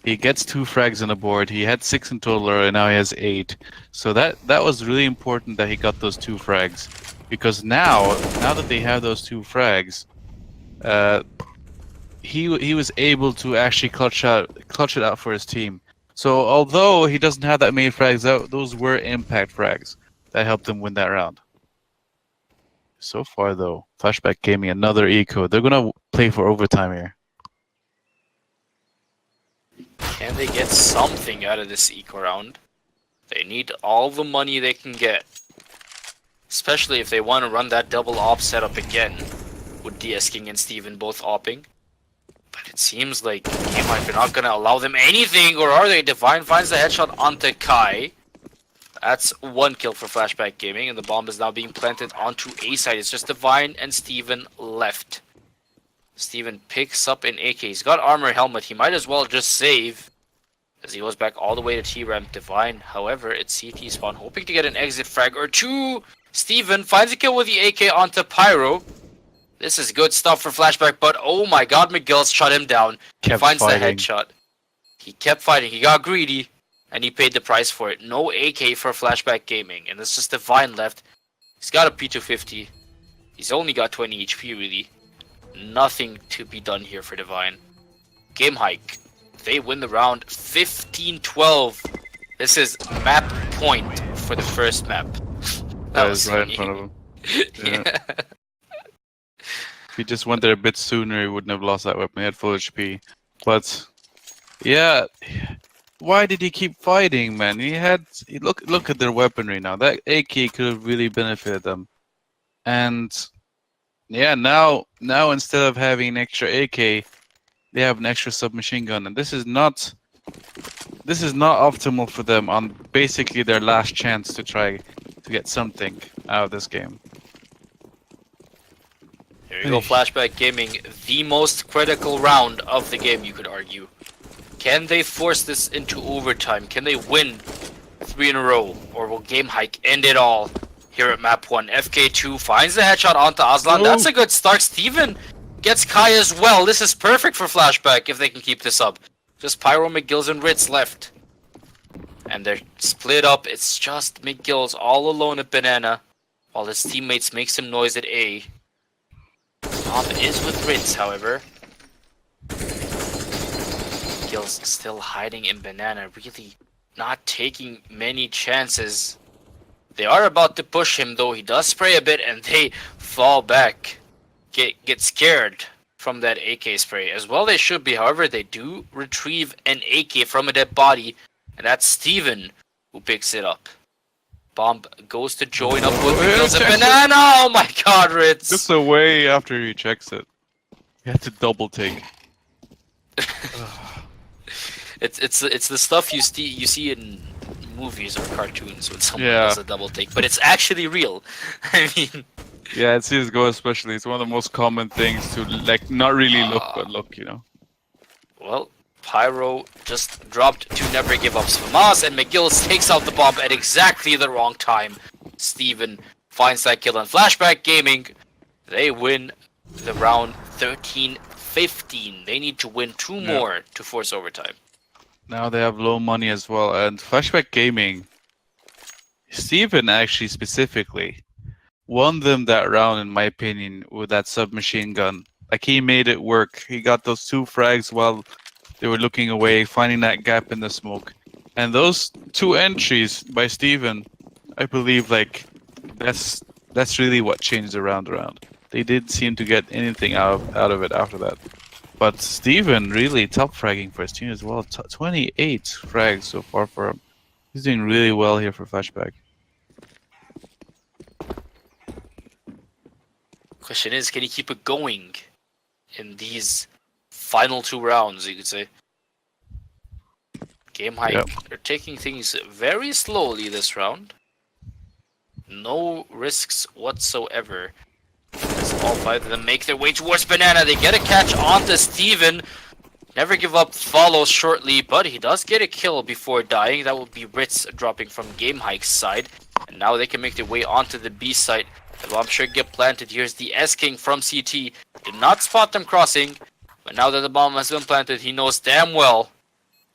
He gets 2 frags on the board. He had 6 in total, and now he has 8. So that was really important that he got those 2 frags, because now that they have those 2 frags, he was able to actually clutch it out for his team. So although he doesn't have that many frags, those were impact frags that helped him win that round. So far, though, Flashback Gaming, another eco. They're gonna play for overtime here. Can they get something out of this eco round? They need all the money they can get. Especially if they want to run that double op setup again, with DS King and Steven both opping. But it seems like GameHike are not going to allow them anything, or are they? Divine finds the headshot onto Kai. That's 1 kill for Flashback Gaming, and the bomb is now being planted onto A side. It's just Divine and Steven left. Steven picks up an AK. He's got armor helmet. He might as well just save, as he goes back all the way to T-ramp. Divine, however, it's CT spawn, hoping to get an exit frag or 2. Steven finds a kill with the AK onto Pyro. This is good stuff for Flashback, but oh my god, McGill's shut him down. He finds the headshot. He kept fighting. He got greedy, and he paid the price for it. No AK for Flashback Gaming, and it's just Divine left. He's got a P250. He's only got 20 HP, really. Nothing to be done here for Divine. GameHike, they win the round 15-12. This is map point for the first map. That was right in front of him. Yeah. If he just went there a bit sooner, he wouldn't have lost that weapon. He had full HP. But yeah, why did he keep fighting, man? Look at their weaponry now. That AK could have really benefited them. And yeah, now instead of having an extra AK, they have an extra submachine gun, and this is not optimal for them on basically their last chance to try to get something out of this game. Here you go, Flashback Gaming, the most critical round of the game, you could argue. Can they force this into overtime? Can they win 3 in a row? Or will GameHike end it all here at map 1? FK2 finds the headshot onto Aslan. Oh. That's a good start. Steven gets Kai as well. This is perfect for Flashback if they can keep this up. Just Pyro, McGills, and Ritz left. And they're split up. It's just McGills all alone at Banana, while his teammates make some noise at A. Bomb is with Ritz, however. McGills still hiding in Banana, really not taking many chances. They are about to push him, though. He does spray a bit, and they fall back. Get scared from that AK spray. As well they should be. However, they do retrieve an AK from a dead body, and that's Steven who picks it up. Bomb goes to join up with McGills and Banana. Oh my god, Ritz. Just away after he checks it. He had to double take. It's the stuff you see in movies or cartoons when someone Yeah. does a double take, but it's actually real. I mean, Yeah, at CSGO especially, it's one of the most common things to like not really look, but look, you know. well, Pyro just dropped two never give ups from us, and McGillis takes out the bomb at exactly the wrong time. Steven finds that kill on Flashback Gaming. They win the round 13-15. They need to win two Yeah. more to force overtime. Now they have low money as well, and Flashback Gaming, Steven actually specifically won them that round, in my opinion, with that submachine gun. Like, he made it work. He got those two frags while they were looking away, finding that gap in the smoke. And those two entries by Steven, I believe, like, that's really what changed the round around. They didn't seem to get anything out of it after that. But Steven really top fragging for his team as well. 28 frags so far for him. He's doing really well here for Flashback. Question is, can he keep it going in these final two rounds, you could say? GameHike, Yep. They're taking things very slowly this round. No risks whatsoever. As all five of them make their way towards Banana, they get a catch onto Steven. Never give up follows shortly, but he does get a kill before dying. That will be Ritz dropping from GameHike's side. And now they can make their way onto the B site. The bomb sure get planted. Here's the S-King from CT. Did not spot them crossing, but now that the bomb has been planted, he knows damn well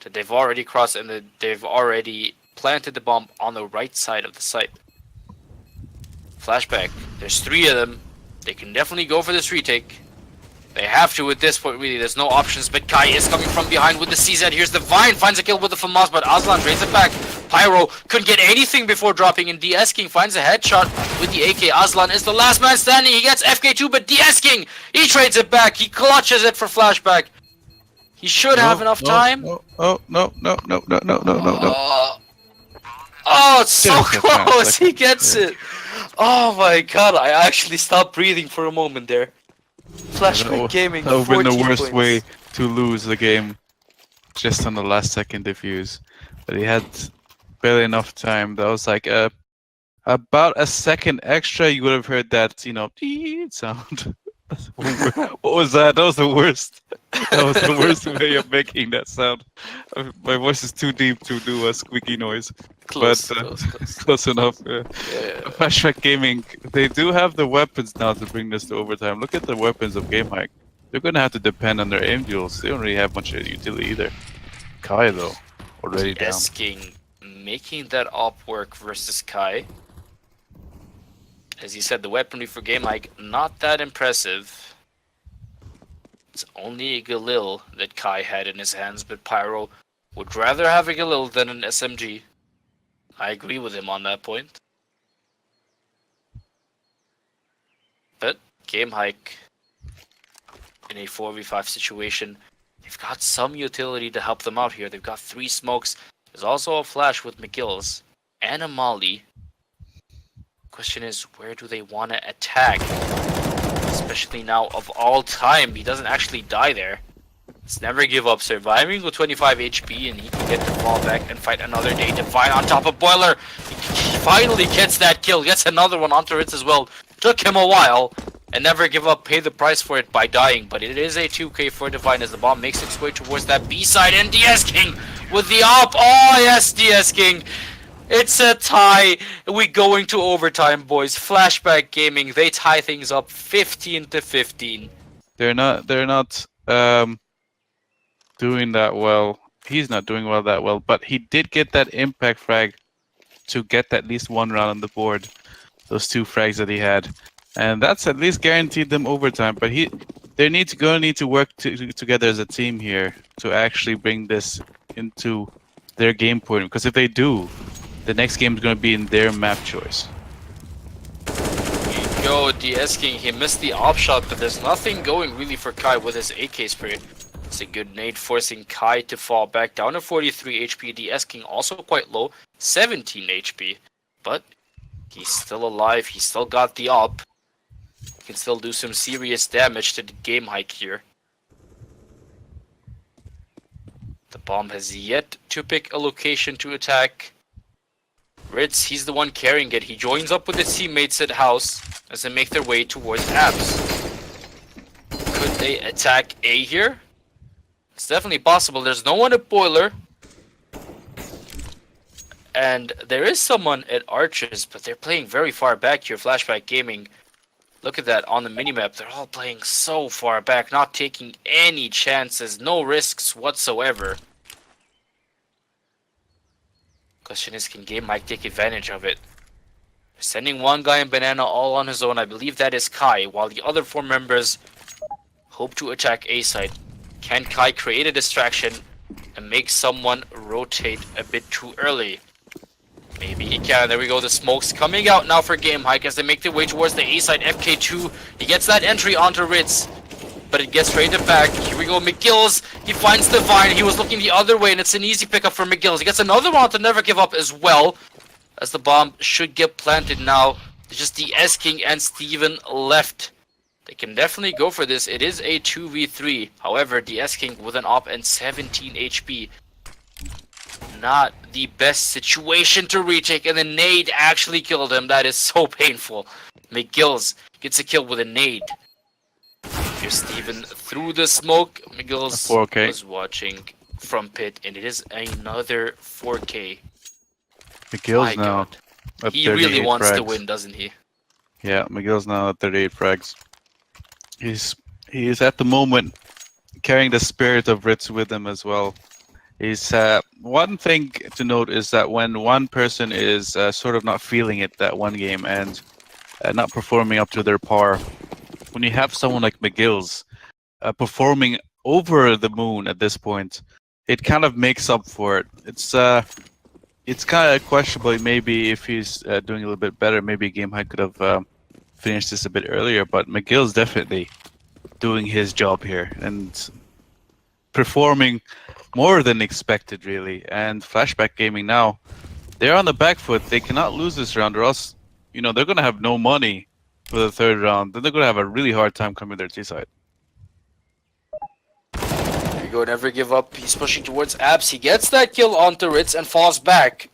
that they've already crossed and that they've already planted the bomb on the right side of the site. Flashback. There's three of them. They can definitely go for this retake. They have to at this point, really. There's no options, but Kai is coming from behind with the CZ. Here's the Vine, finds a kill with the FAMAS, but Aslan drains it back. Pyro couldn't get anything before dropping, and DS King finds a headshot with the AK. Aslan is the last man standing. He gets FK2, but DS King, he trades it back. He clutches it for Flashback. He should have enough time. No. Oh, it's so Just a close. second. He gets it. Oh my god, I actually stopped breathing for a moment there. Flashback Gaming, That would have been the 14 worst points. way to lose the game, just on the last second defuse. But he had barely enough time. That was like about a second extra. You would have heard that, you know, beep sound. What was that? That was the worst. That was the worst way of making that sound. My voice is too deep to do a squeaky noise. Close, but close. close enough. Yeah. Yeah. Flashback Gaming, they do have the weapons now to bring this to overtime. Look at the weapons of GameHike. They're gonna have to depend on their aim duels. They don't really have much utility either. Kai though, already down. Asking, making that op work versus Kai. As you said, the weaponry for GameHike, not that impressive. It's only a Galil that Kai had in his hands, but Pyro would rather have a Galil than an SMG. I agree with him on that point. But GameHike, in a 4v5 situation, they've got some utility to help them out here. They've got 3 smokes. There's also a flash with McGill's and a molly. Question is, where do they want to attack? Especially now, of all time, he doesn't actually die there. Let's never give up, surviving with 25 HP, and he can get to fall back and fight another day. Divine on top of Boiler. He finally gets that kill, gets another one onto Ritz as well. Took him a while, and never give up, pay the price for it by dying. But it is a 2k for Divine as the bomb makes its way towards that B side, and DS King with the op. Oh yes, DS King. It's a tie. We going to overtime, boys. Flashback Gaming, they tie things up 15-15. They're not doing that well. He's not doing that well, but he did get that impact frag to get at least one round on the board. Those 2 frags that he had, and that's at least guaranteed them overtime. But they need to work together as a team here to actually bring this into their game point. Because if they do, the next game is going to be in their map choice. Here you go, DS King. He missed the op shot, but there's nothing going really for Kai with his AK spray. It's a good nade, forcing Kai to fall back down to 43 HP. DS King also quite low, 17 HP. But he's still alive. He's still got the op. He can still do some serious damage to the GameHike here. The bomb has yet to pick a location to attack. Ritz, he's the one carrying it. He joins up with his teammates at house as they make their way towards Abs. Could they attack A here? It's definitely possible. There's no one at Boiler. And there is someone at Arches, but they're playing very far back here. Flashback Gaming. Look at that on the minimap. They're all playing so far back, not taking any chances, no risks whatsoever. Question is, can GameHike take advantage of it? Sending one guy in Banana all on his own. I believe that is Kai, while the other 4 members hope to attack A side. Can Kai create a distraction and make someone rotate a bit too early? Maybe he can. There we go. The smoke's coming out now for GameHike as they make their way towards the A side. FK2, he gets that entry onto Ritz, but it gets traded back. Here we go. McGills, he finds Divine. He was looking the other way, and it's an easy pickup for McGills. He gets another one to Never Give Up as well, as the bomb should get planted now. It's just the S-King and Steven left. They can definitely go for this. It is a 2v3. However, the S-King with an op and 17 HP. Not the best situation to retake, and the nade actually killed him. That is so painful. McGills gets a kill with a nade. Here's Steven through the smoke. McGills 4K. was watching from pit, and it is another 4K. McGill's My now God. at He really 38 wants to frags. win, doesn't he? Yeah, McGill's now at 38 frags. He's at the moment carrying the spirit of Ritz with him as well. He's one thing to note is that when one person is sort of not feeling it that one game and not performing up to their par, when you have someone like McGill's performing over the moon at this point, it kind of makes up for it. It's kind of questionable. Maybe if he's doing a little bit better, maybe GameHike could have finished this a bit earlier. But McGill's definitely doing his job here and performing more than expected, really. And Flashback Gaming now, they're on the back foot. They cannot lose this round, or else, you know, they're gonna have no money for the 3rd round. Then they're gonna have a really hard time coming to their T side. There you go, Never Give Up. He's pushing towards Abs. He gets that kill onto Ritz and falls back.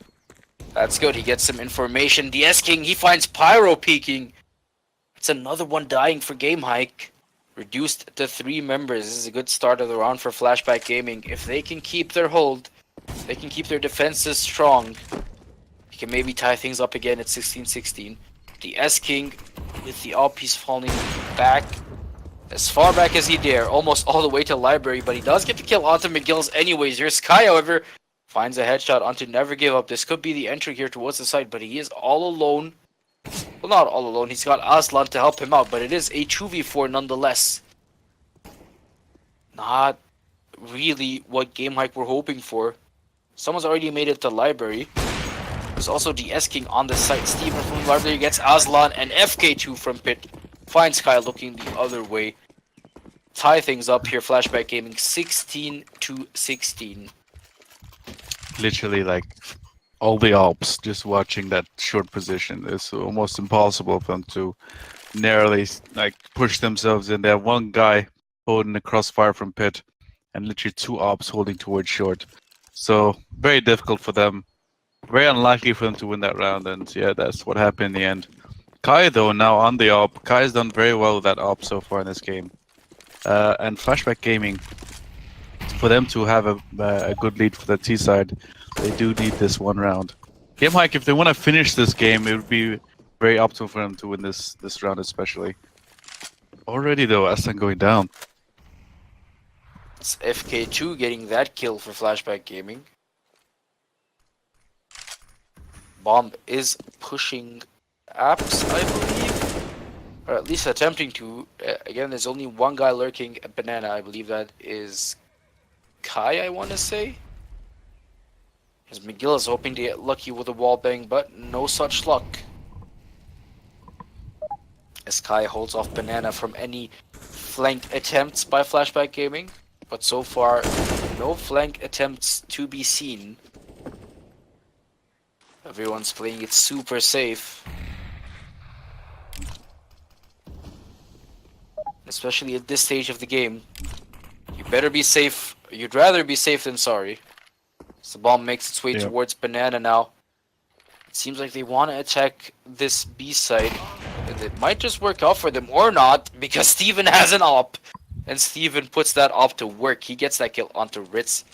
That's good. He gets some information. The S-King, he finds Pyro peeking. It's another one dying for GameHike. Reduced to 3 members. This is a good start of the round for Flashback Gaming. If they can keep their hold, they can keep their defenses strong, he can maybe tie things up again at 16-16. The S-King with the up, he's falling back as far back as he dare, almost all the way to Library, but he does get the kill onto McGill's anyways. Here's Sky, however, finds a headshot onto Never Give Up. This could be the entry here towards the side, but he is all alone. Well, not all alone. He's got Aslan to help him out, but it is a 2v4 nonetheless. Not really what GameHike were hoping for. Someone's already made it to Library. There's also the S-King on the site. Steven from Library gets Aslan, and FK2 from pit finds Kyle looking the other way. Tie things up here, Flashback Gaming, 16-16. Literally, like, all the Alps just watching that short position. It's almost impossible for them to narrowly like push themselves in. They have one guy holding the crossfire from pit and literally 2 Alps holding towards short. So very difficult for them. Very unlikely for them to win that round, and yeah, that's what happened in the end. Kai though now on the AWP. Kai's done very well with that AWP so far in this game. And Flashback Gaming, for them to have a good lead for the T side, they do need this one round. GameHike, if they want to finish this game, it would be very optimal for them to win this round especially. Already though, Aslan going down. It's FK2 getting that kill for Flashback Gaming. Bomb is pushing apps, I believe. Or at least attempting to. Again, there's only one guy lurking at Banana. I believe that is Kai, I want to say. As McGill is hoping to get lucky with a wall bang, but no such luck. As Kai holds off Banana from any flank attempts by Flashback Gaming. But so far, no flank attempts to be seen. Everyone's playing it super safe. Especially at this stage of the game. You better be safe. You'd rather be safe than sorry. So the bomb makes its way towards Banana now. Seems like they want to attack this B side, and it might just work out for them or not, because Steven has an op, and Steven puts that op to work. He gets that kill onto Ritz,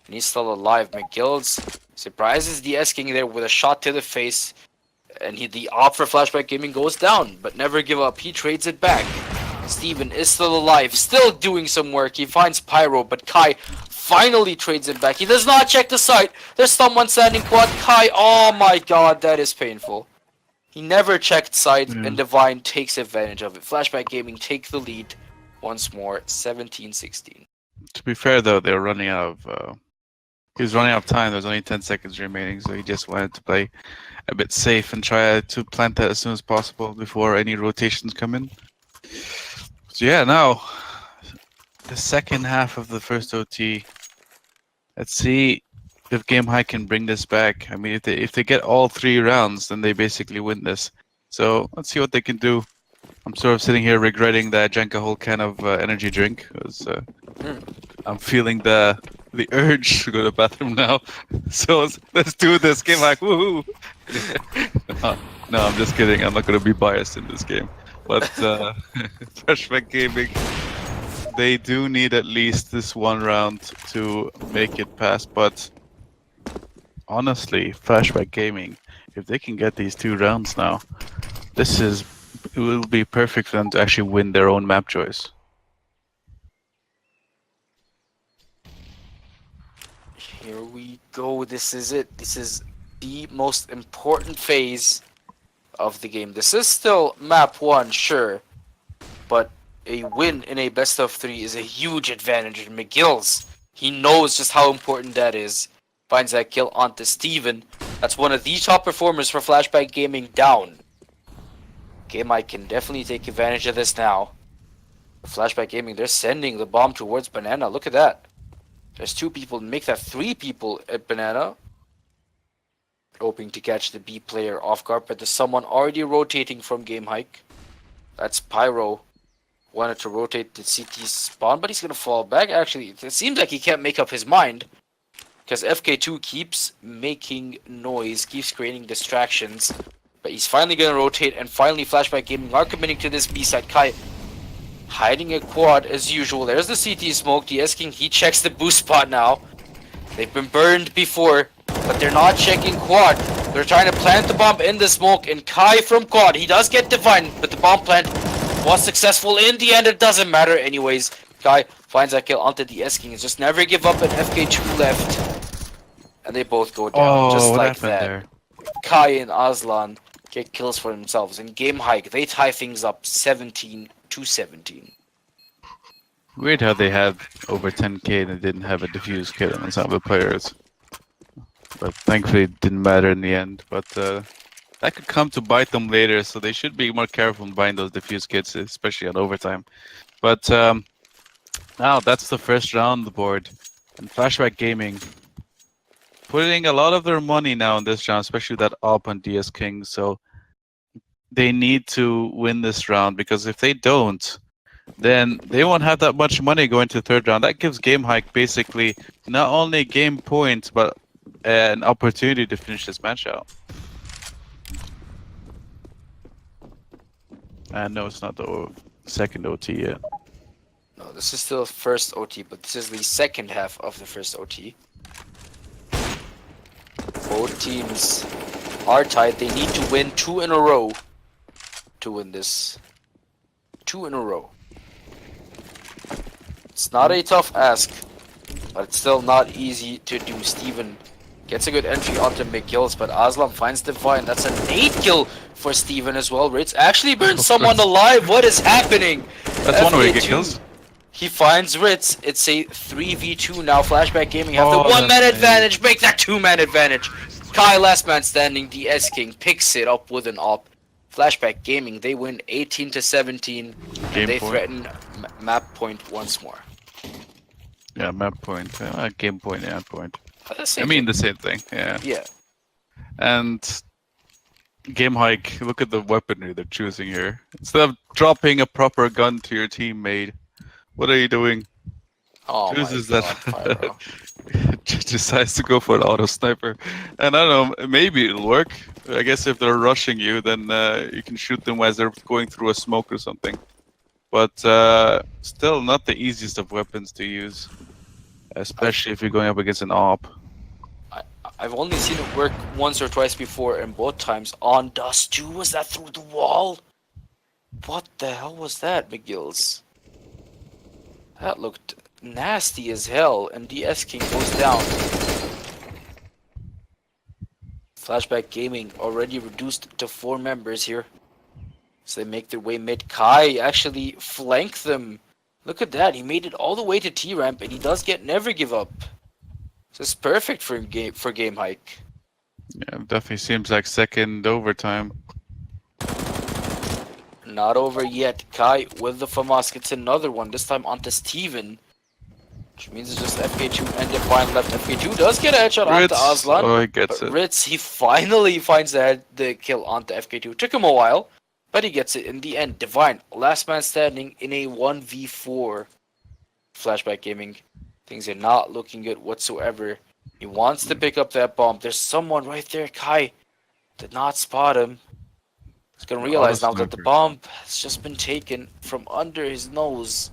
and he's still alive. McGill's surprises the S-King there with a shot to the face, and the op for Flashback Gaming goes down, but never give up. He trades it back. Steven is still alive, still doing some work. He finds Pyro, but Kai finally trades it back. He does not check the site. There's someone standing quad. Kai, oh my god, that is painful. He never checked site, and Divine takes advantage of it. Flashback Gaming take the lead once more, 17-16. To be fair, though, they're running out of... he was running out of time. There's only 10 seconds remaining, so he just wanted to play a bit safe and try to plant that as soon as possible before any rotations come in. So yeah, now the second half of the first OT. Let's see if GameHike can bring this back. I mean, if they get all 3 rounds, then they basically win this. So let's see what they can do. I'm sort of sitting here regretting that I drank a whole can of energy drink. Because, I'm feeling the urge to go to the bathroom now. So let's do this. GameHike, woohoo! No, I'm just kidding. I'm not going to be biased in this game. But Flashback Gaming, they do need at least this one round to make it past. But honestly, Flashback Gaming, if they can get these 2 rounds now, it will be perfect for them to actually win their own map choice. Here we go. This is it. This is the most important phase of the game. This is still map 1, sure, but a win in a best of 3 is a huge advantage in McGill's. He knows just how important that is. Finds that kill onto Steven. That's one of the top performers for Flashback Gaming down. GameHike can definitely take advantage of this now. Flashback Gaming, they're sending the bomb towards Banana. Look at that. There's 2 people. Make that 3 people at Banana. Hoping to catch the B player off guard, but there's someone already rotating from GameHike. That's Pyro. Wanted to rotate the CT spawn, but he's gonna fall back. Actually, it seems like he can't make up his mind, because FK2 keeps making noise, keeps creating distractions. But he's finally gonna rotate, and finally Flashback Gaming are committing to this B side. Kai hiding a quad as usual. There's the CT smoke. The S-King, he checks the boost spot now. They've been burned before, but they're not checking quad. They're trying to plant the bomb in the smoke, and Kai from quad, he does get Divine, but the bomb plant was successful. In the end, it doesn't matter anyways. Kai finds that kill onto the S-King. Just never give up, and FK2 left. And they both go down, just like that. There? Kai and Aslan get kills for themselves. In GameHike, they tie things up 17-17. Weird how they had over 10k and they didn't have a defuse kit on some of the players. But thankfully it didn't matter in the end. But that could come to bite them later, so they should be more careful in buying those defuse kits, especially on overtime. But now that's the first round on the board. And Flashback Gaming putting a lot of their money now in this round, especially that op on DS King. So they need to win this round, because if they don't, then they won't have that much money going to the 3rd round. That gives GameHike basically not only game points, but an opportunity to finish this match out. And no, it's not the second OT yet. No, this is still first OT, but this is the second half of the first OT. Both teams are tied. They need to win 2 in a row to win this. 2 in a row. It's not a tough ask, but it's still not easy to do. Steven gets a good entry onto McGill's, but Aslam finds Divine. That's a nade kill for Steven as well. Ritz actually burns someone alive. What is happening? That's one way to get kills. He finds Ritz. It's a 3v2 now. Flashback Gaming have the 1-man advantage. Make that 2-man advantage. Kai, last man standing. The S-King picks it up with an op. Flashback Gaming, they win 18-17. They threaten map point once more. Yeah, map point. Game point, yeah, point. The same thing, yeah. Yeah. And GameHike, look at the weaponry they're choosing here. Instead of dropping a proper gun to your teammate, what are you doing? Oh chooses that decides to go for an auto sniper. And I don't know, maybe it'll work. I guess if they're rushing you, then you can shoot them as they're going through a smoke or something. But still, not the easiest of weapons to use, especially if you're going up against an AWP. I've only seen it work once or twice before, and both times on dust too. Was that through the wall? What the hell was that, McGills? That looked nasty as hell, and DS King goes down. Flashback Gaming already reduced to 4 members here. So they make their way mid. Kai actually flanked them. Look at that, he made it all the way to T-Ramp, and he does get Never Give Up. This is perfect for GameHike. Yeah, definitely seems like second overtime. Not over yet. Kai with the FAMAS gets another one, this time onto Steven. Which means it's just FK2 and Divine left. FK2 does get a headshot onto Aslan. Oh, he gets but it. Ritz, he finally finds the kill onto FK2. Took him a while, but he gets it in the end. Divine, last man standing in a 1v4. Flashback Gaming. Things are not looking good whatsoever. He wants to pick up that bomb. There's someone right there. Kai did not spot him. He's gonna realize now that the bomb has just been taken from under his nose.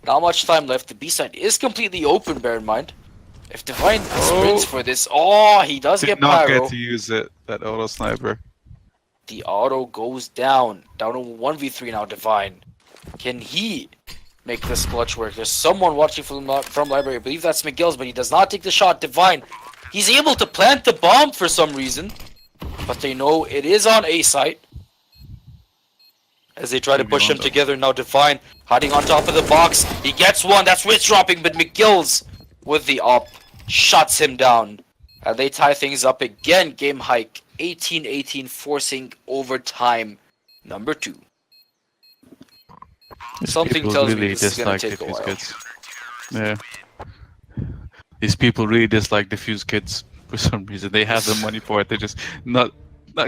Not much time left. The B side is completely open, bear in mind. If Divine sprints for this, he does get pyro. Did not get to use it, that auto sniper. The auto goes down. Down to 1v3 now, Divine. Can he make this clutch work? There's someone watching from library. I believe that's McGill's, but he does not take the shot. Divine, he's able to plant the bomb for some reason. But they know it is on A site. As they try to push him together, now Divine hiding on top of the box. He gets one, that's Ritz dropping, but McGill's with the op shuts him down. And they tie things up again. GameHike 18-18, forcing overtime number 2. Something tells me this is going to take a while. Kids. Yeah. These people really dislike diffuse kids for some reason. They have the money for it. They're just not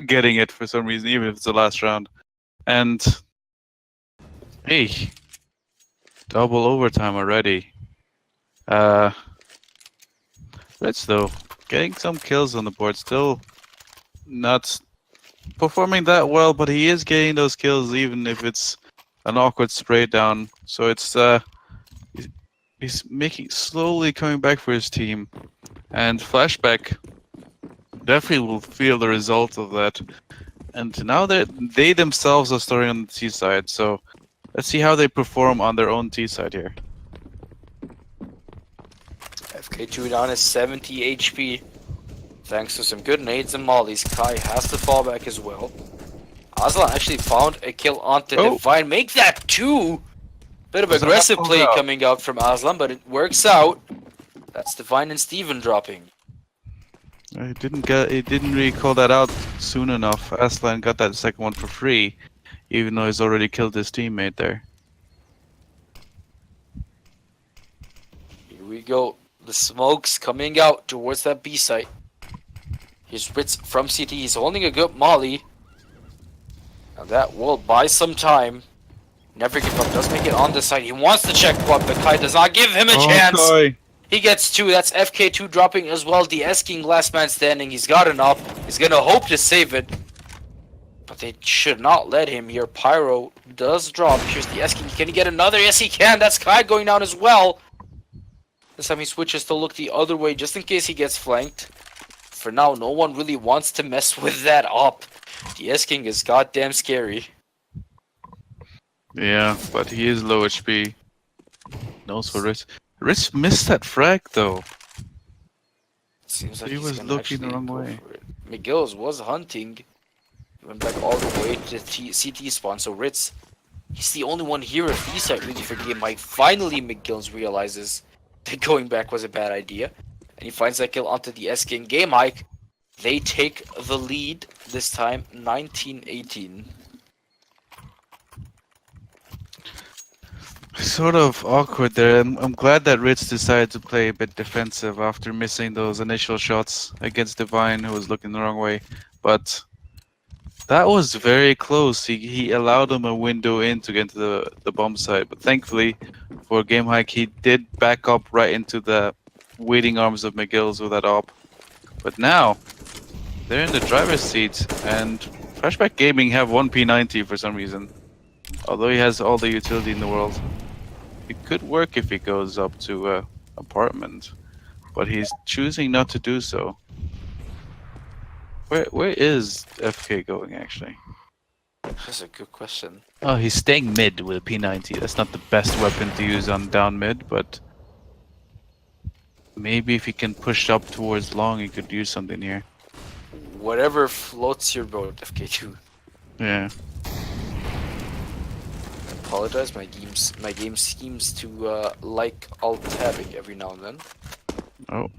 getting it for some reason, even if it's the last round. And hey, double overtime already. Ritz though, getting some kills on the board. Still not performing that well, but he is getting those kills even if it's an awkward spray down. So it's he's slowly coming back for his team, and Flashback definitely will feel the result of that. And now they themselves are starting on the T side, so let's see how they perform on their own T side here. FK2 down to 70 HP. Thanks to some good nades and mollies, Kai has to fall back as well. Aslan actually found a kill onto Divine. Make that 2! Bit of aggressive play coming out from Aslan, but it works out. That's Divine and Steven dropping. He didn't really call that out soon enough. Aslan got that second one for free, even though he's already killed his teammate there. Here we go. The smoke's coming out towards that B site. Here's Ritz from CT. He's holding a good molly. Now that will buy some time. Never Give Up does make it on the side. He wants to check what, but Kai does not give him a chance. Kai. He gets 2. That's FK2 dropping as well. DS King last man standing. He's got an up. He's gonna hope to save it. But they should not let him here. Pyro does drop. Here's DS King. Can he get another? Yes, he can. That's Kai going down as well. This time he switches to look the other way just in case he gets flanked. For now, no one really wants to mess with that up. DS King is goddamn scary. Yeah, but he is low HP. Knows for Ritz. Ritz missed that frag though. Seems like he was looking the wrong way. McGills was hunting. He went back all the way to the CT spawn. So Ritz, he's the only one here at B-side really for GameHike. Finally, McGills realizes that going back was a bad idea. And he finds that kill onto the SK in GameHike. They take the lead this time, 19-18. Sort of awkward there. I'm glad that Ritz decided to play a bit defensive after missing those initial shots against Divine, who was looking the wrong way. But that was very close. He allowed him a window in to get into the bomb site. But thankfully, for GameHike, he did back up right into the waiting arms of McGill's with that op. But now, they're in the driver's seat, and Flashback Gaming have one P90 for some reason. Although he has all the utility in the world. It could work if he goes up to apartment, but he's choosing not to do so. Where is FK going actually? That's a good question. Oh, he's staying mid with a P90. That's not the best weapon to use on down mid, but maybe if he can push up towards long, he could use something here. Whatever floats your boat, FK2. Yeah. I apologize, my game seems to like alt-tabbing every now and then. Oh.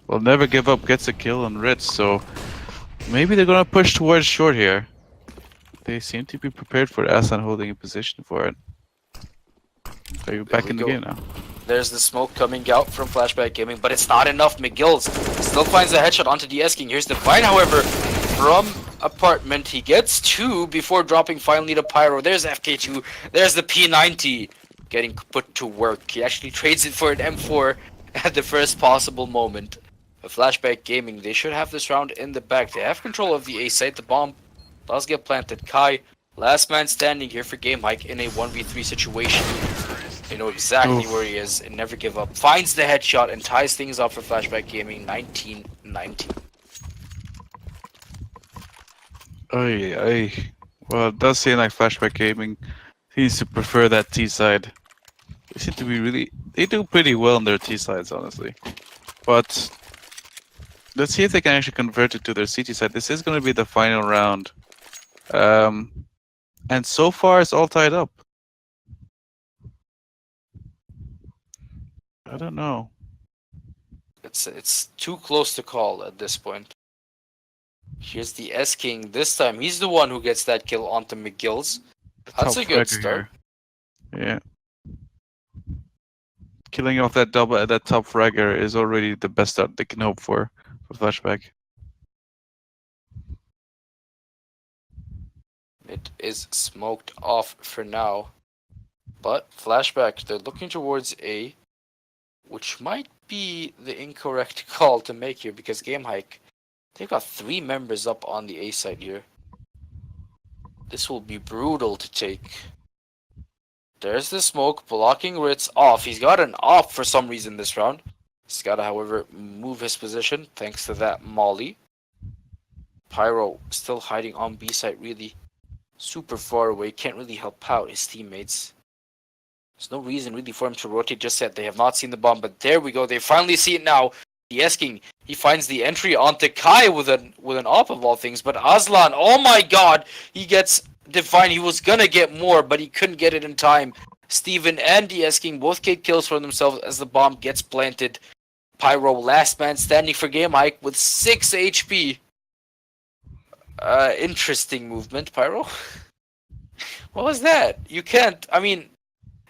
Well, Never Give Up gets a kill on Ritz, so maybe they're gonna push towards short here. They seem to be prepared for Aslan holding a position for it. Are you back in the game now? There's the smoke coming out from Flashback Gaming, but it's not enough. McGill's still finds a headshot onto DS-King. Here's Divine, however, from apartment. He gets two before dropping finally to Pyro. There's FK2. There's the P90 getting put to work. He actually trades it for an M4 at the first possible moment. But Flashback Gaming, they should have this round in the back. They have control of the A site. The bomb does get planted. Kai, last man standing here for GameHike in a 1v3 situation. They know exactly where he is and Never Give Up. Finds the headshot and ties things up for Flashback Gaming, 19-19. Well, it does seem like Flashback Gaming seems to prefer that T side. They seem to be they do pretty well on their T sides, honestly. But let's see if they can actually convert it to their CT side. This is going to be the final round. And so far it's all tied up. I don't know. It's too close to call at this point. Here's the S-King. This time, he's the one who gets that kill onto McGill's. That's a good start. Here. Yeah. Killing off that top fragger is already the best start they can hope for Flashback. It is smoked off for now. But Flashback, they're looking towards A, which might be the incorrect call to make here because GameHike, they've got 3 members up on the A side here. This will be brutal to take. There's the smoke blocking Ritz off. He's got an off for some reason this round. He's got to, however, move his position thanks to that molly. Pyro still hiding on B side, really super far away. Can't really help out his teammates. There's no reason really for him to rotate just yet. They have not seen the bomb, but there we go. They finally see it now. The S-King, he finds the entry onto Kai with an op of all things, but Aslan, oh my god, he gets Divine. He was gonna get more, but he couldn't get it in time. Steven and the S-King both get kills for themselves as the bomb gets planted. Pyro, last man standing for GameHike with 6 HP. Interesting movement, Pyro. What was that? You can't, I mean,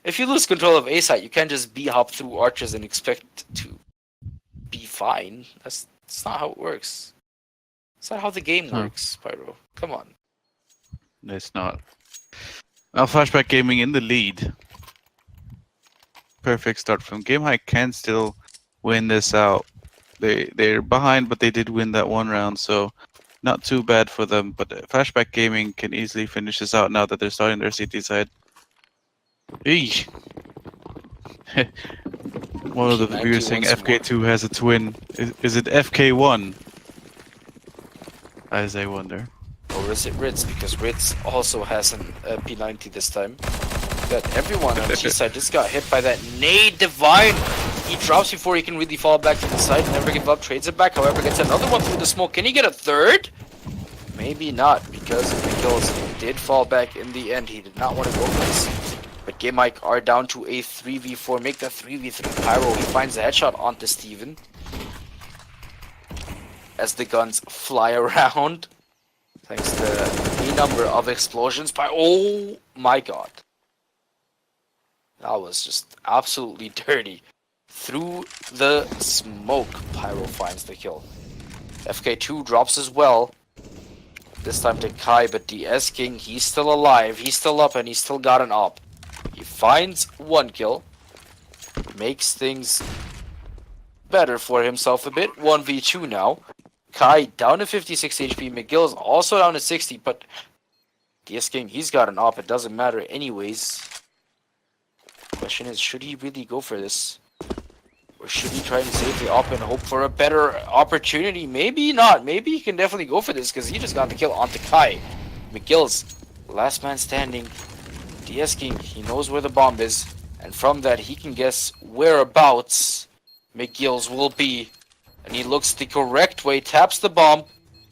if you lose control of A site, you can't just B-hop through archers and expect to be fine. That's not how it works. It's not how the game works, Pyro. Come on. It's not. Now Flashback Gaming in the lead. Perfect start from GameHike can still win this out. They're behind, but they did win that one round, so not too bad for them. But Flashback Gaming can easily finish this out now that they're starting their CT side. Eesh. One of the viewers saying FK2 has a twin. Is it FK1? As I wonder. Or is it Ritz? Because Ritz also has an P90 this time. Got everyone on G side just got hit by that nade. Divine. He drops before he can really fall back to the side. Never Give Up, trades it back. However, gets another one through the smoke. Can he get a third? Maybe not, because of the kills. He did fall back in the end. He did not want to go for this. But GameHike are down to a 3v4. Make that 3v3. Pyro, he finds a headshot onto Steven. As the guns fly around. Thanks to the number of explosions. Oh my god. That was just absolutely dirty. Through the smoke, Pyro finds the kill. FK2 drops as well. This time to Kai, but the S-King, he's still alive. He's still up and he's still got an op. He finds one kill. Makes things better for himself a bit. 1v2 now. Kai down to 56 HP. McGill's also down to 60, but DS King, he's got an op. It doesn't matter anyways. Question is, should he really go for this? Or should he try and save the op and hope for a better opportunity? Maybe not. Maybe he can definitely go for this because he just got the kill onto Kai. McGill's last man standing. DS King, he knows where the bomb is. And from that, he can guess whereabouts McGill's will be. And he looks the correct way, taps the bomb.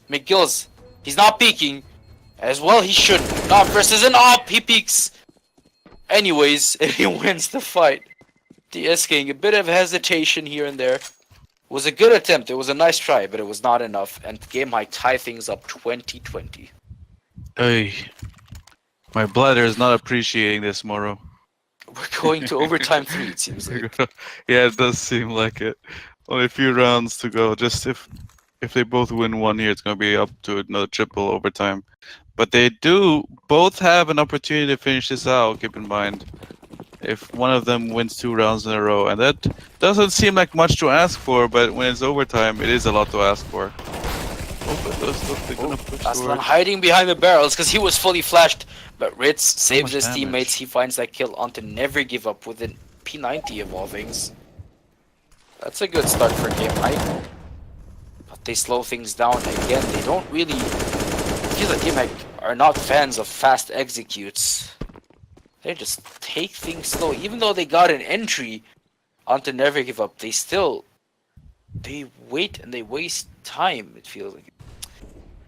McGill's, he's not peeking. As well he shouldn't. Not versus an op, he peeks. Anyways, and he wins the fight. DS King, a bit of hesitation here and there. It was a good attempt, it was a nice try, but it was not enough. And GameHike tie things up 20-20. Hey, my bladder is not appreciating this, Moro. We're going to overtime 3, it seems like. Yeah, it does seem like it. Only a few rounds to go. Just if they both win one here, it's gonna be up to another triple overtime. But they do both have an opportunity to finish this out. Keep in mind, if one of them wins 2 rounds in a row, and that doesn't seem like much to ask for. But when it's overtime, it is a lot to ask for. Oh, but those look they're gonna push Aslan forward. hiding behind the barrels because he was fully flashed. But Ritz saves much his damage. teammates. He finds that kill onto Never Give Up with an P90 of all things. That's a good start for GameHike. But they slow things down again. They don't really... I feel like GameHike are not fans of fast executes. They just take things slow. Even though they got an entry onto Never Give Up, they still... They wait and they waste time, it feels like.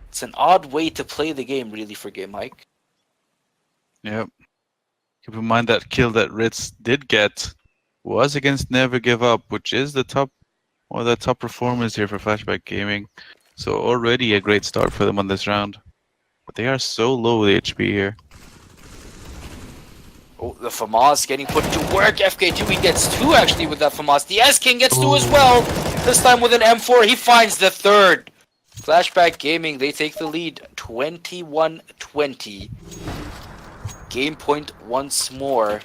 It's an odd way to play the game, really, for GameHike. Yep. Keep in mind that kill that Ritz did get was against Never Give Up, which is the top one of the top performers here for Flashback Gaming. So already a great start for them on this round. But they are so low the HP here. Oh, the FAMAS getting put to work. FK2, he gets 2 actually with that FAMAS. The S-King gets 2 as well. This time with an M4, he finds the 3rd. Flashback Gaming, they take the lead 21-20. Game point once more.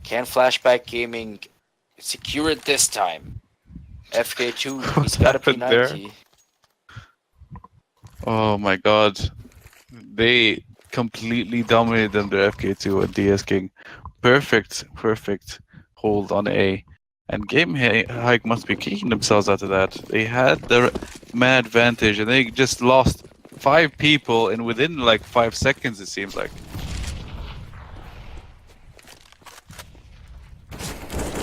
Can Flashback Gaming secure it this time? FK2, he's got a happened there? P90. Oh my god. They completely dominated them, their FK2 and DS King. Perfect hold on A. And GameHike must be kicking themselves out of that. They had the man advantage and they just lost 5 people and within like 5 seconds it seems like.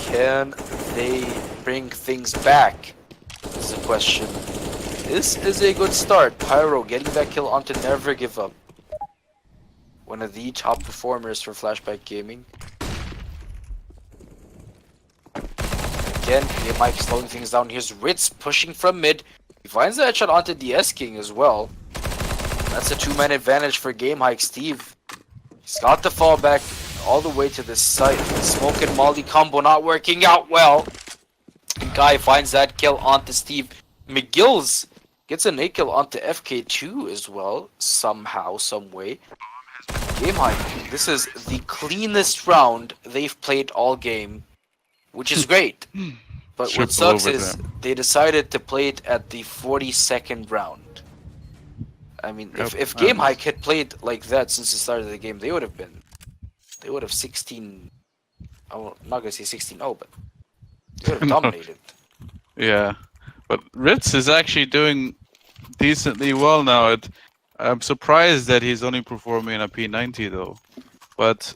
Can they bring things back? Is the question. This is a good start. Pyro getting that kill onto Never Give Up. One of the top performers for Flashback Gaming. Again, Mike slowing things down. Here's Ritz pushing from mid. He finds the headshot onto the S-King as well. That's a 2-man advantage for GameHike. Steve, he's got the fallback all the way to the site. The smoke and molly combo not working out well. Guy finds that kill onto Steve. McGill's gets an A kill onto FK2 as well. Somehow, some way. GameHike, this is the cleanest round they've played all game. Which is great. But Triple what sucks is overtime. they decided to play it at the 42nd round. I mean, Yep, if GameHike had played like that since the start of the game, they would have 16. I'm not gonna say 16-0, but they would have No. dominated. Yeah. But Ritz is actually doing decently well now. I'm surprised that he's only performing a P90 though. But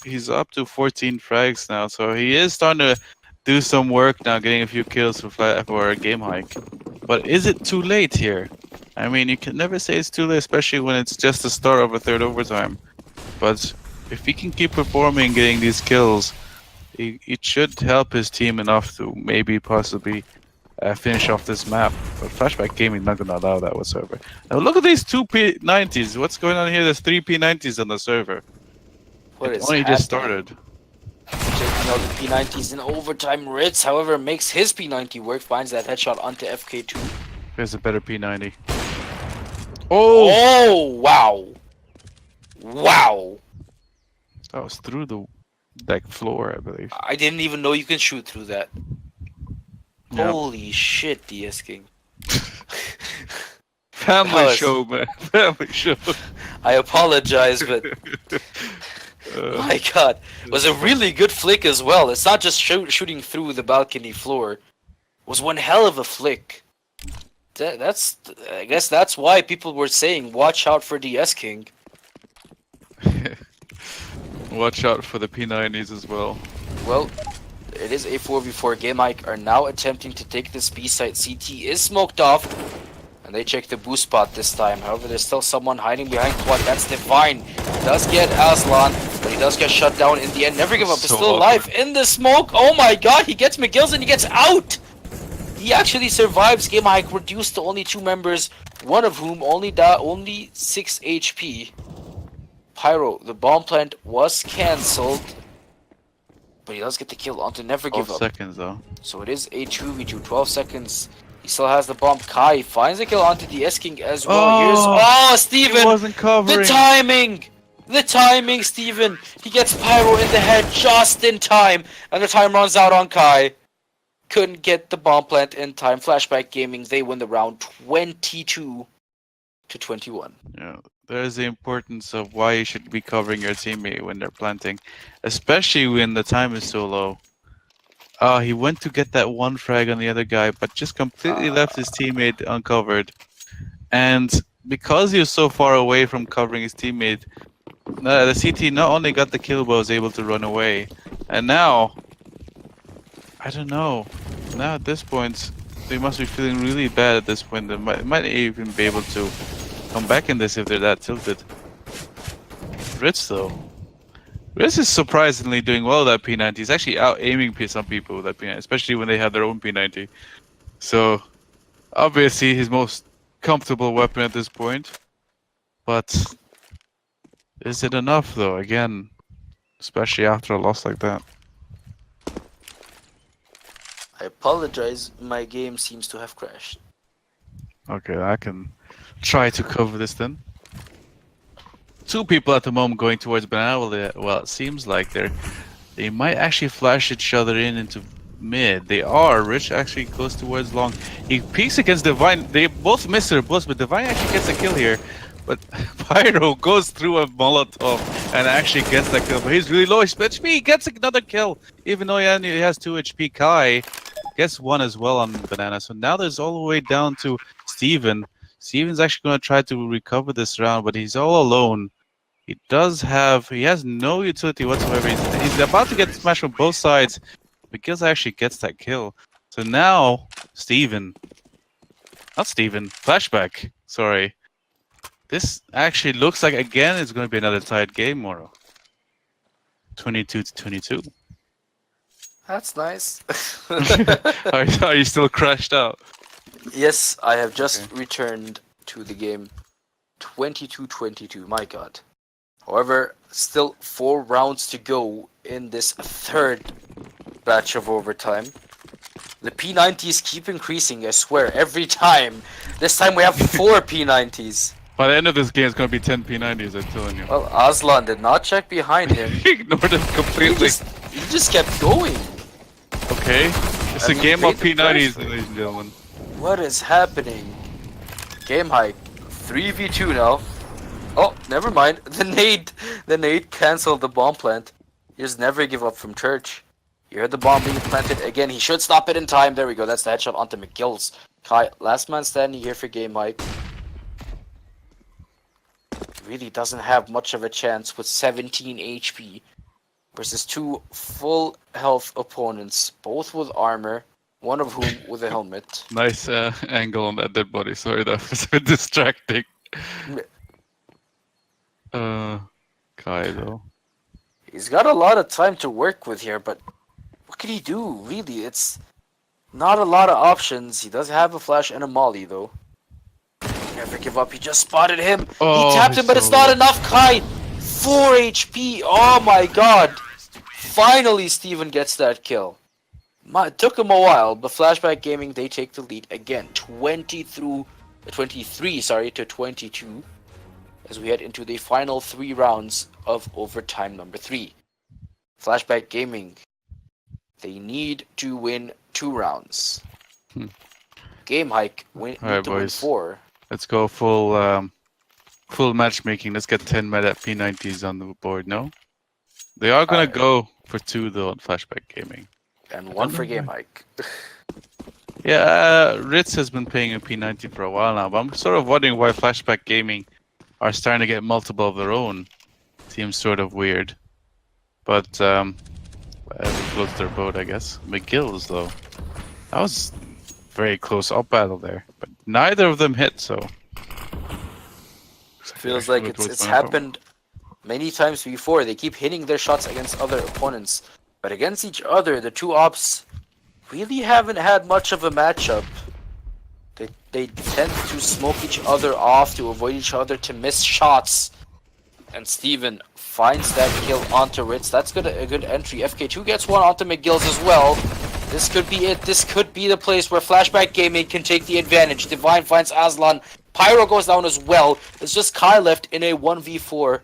he's up to 14 frags now, so he is starting to do some work now, getting a few kills for GameHike. But is it too late here? I mean, you can never say it's too late, especially when it's just the start of a 3rd overtime. But if he can keep performing, getting these kills, it should help his team enough to maybe possibly finish off this map. But Flashback Gaming not gonna allow that whatsoever. Now look at these 2 P90s. What's going on here? There's 3 P90s on the server. What It is only just happening? started. Taking out the P90s in overtime. Ritz, however, makes his P90 work. Finds that headshot onto FK2. There's a better P90. Oh! Oh, wow. Wow. That was through the deck floor, I believe. I didn't even know you can shoot through that. Yep. Holy shit, DS King. Family was- show, man. Family show. I apologize, but Uh, my God, it was a really good flick as well. It's not just shooting through the balcony floor. It was one hell of a flick. That's I guess that's why people were saying, watch out for the S King. Watch out for the P90s as well. Well, it is a 4v4. GameHike are now attempting to take this B site. CT is smoked off, and they check the boost spot this time. However, there's still someone hiding behind Quad. That's Divine. He does get Aslan, but he does get shut down in the end. Never give up. He's So still alive in the smoke. Oh my God, he gets McGills and he gets out. He actually survives. GameHike reduced to only 2 members, one of whom only 6 HP. Pyro, the bomb plant was cancelled, but he does get the kill onto Never 12 Give Up. seconds though. So it is a 2v2, 12 seconds. He still has the bomb. Kai finds the kill onto the S-King as well. Oh, He Steven! wasn't covering. The timing! The timing, Steven! He gets Pyro in the head just in time, and the time runs out on Kai. Couldn't get the bomb plant in time. Flashback Gaming, they win the round 22 to 21. Yeah, there's the importance of why you should be covering your teammate when they're planting, especially when the time is so low. He went to get that one frag on the other guy, but just completely left his teammate uncovered. And because he was so far away from covering his teammate, the CT not only got the kill, but was able to run away. And now, I don't know. Now at this point, they must be feeling really bad at this point. They might even be able to come back in this if they're that tilted. Ritz though. Ritz is surprisingly doing well with that P90. He's actually out aiming some people with that P90, especially when they have their own P90. So, obviously his most comfortable weapon at this point. But, is it enough though? Again, especially after a loss like that. I apologize, my game seems to have crashed. Okay, I can try to cover this then. 2 people at the moment going towards banana. Well, it seems like they might actually flash each other into mid. They are. Rich actually goes towards long. He peeks against Divine. They both miss their bullets, but Divine actually gets a kill here. But Pyro goes through a Molotov and actually gets that kill. But he's really low HP. He gets another kill, even though he only has 2 HP. Kai gets 1 as well on banana. So now there's all the way down to Steven. Steven's actually going to try to recover this round, but he's all alone. He has no utility whatsoever. He's about to get smashed from both sides. Because actually gets that kill. So now, Flashback. Sorry. This actually looks like, again, it's going to be another tied game, Moro. 22 to 22. That's nice. Are you still crashed out? Yes, I have just returned to the game. 22-22, my God. However, still 4 rounds to go in this 3rd batch of overtime. The P90s keep increasing, I swear, every time. This time we have 4 P90s. By the end of this game, it's going to be 10 P90s, I'm telling you. Well, Aslan did not check behind him. He ignored it completely. He just kept going. Okay. It's a game of P90s, ladies and gentlemen. What is happening? GameHike 3v2 now. Oh, never mind. The nade canceled the bomb plant. Here's Never Give Up from Church. You heard the bomb being planted again. He should stop it in time. There we go. That's the headshot onto McGill's. Kai, last man standing here for GameHike. Really doesn't have much of a chance with 17 HP versus 2 full health opponents, both with armor, one of whom with a helmet. Nice angle on that dead body. Sorry, that was a bit distracting. Kai though. He's got a lot of time to work with here, but what can he do? Really, it's not a lot of options. He does have a flash and a molly though. Never give up. He just spotted him. Oh, he tapped him, but it's not enough. Kai, 4 HP. Oh my God! Finally, Steven gets that kill. It took him a while, but Flashback Gaming, they take the lead again, 23 to 22, as we head into the final 3 rounds of overtime number 3. Flashback Gaming, they need to win 2 rounds. GameHike need to win 4. Let's go full matchmaking. Let's get 10 meta P90s on the board. No, they are gonna Alright. go for 2 though on Flashback Gaming. And one for GameHike. Yeah, Ritz has been paying a P90 for a while now, but I'm sort of wondering why Flashback Gaming are starting to get multiple of their own. Seems sort of weird. But they floats their boat, I guess. McGill's though. That was very close up battle there, but neither of them hit. So Feels like it's happened many times before. They keep hitting their shots against other opponents, but against each other, the two ops really haven't had much of a matchup. They tend to smoke each other off to avoid each other to miss shots. And Steven finds that kill onto Ritz. That's a good entry. FK2 gets one onto McGill's as well. This could be it. This could be the place where Flashback Gaming can take the advantage. Divine finds Aslan. Pyro goes down as well. It's just Kai left in a 1v4.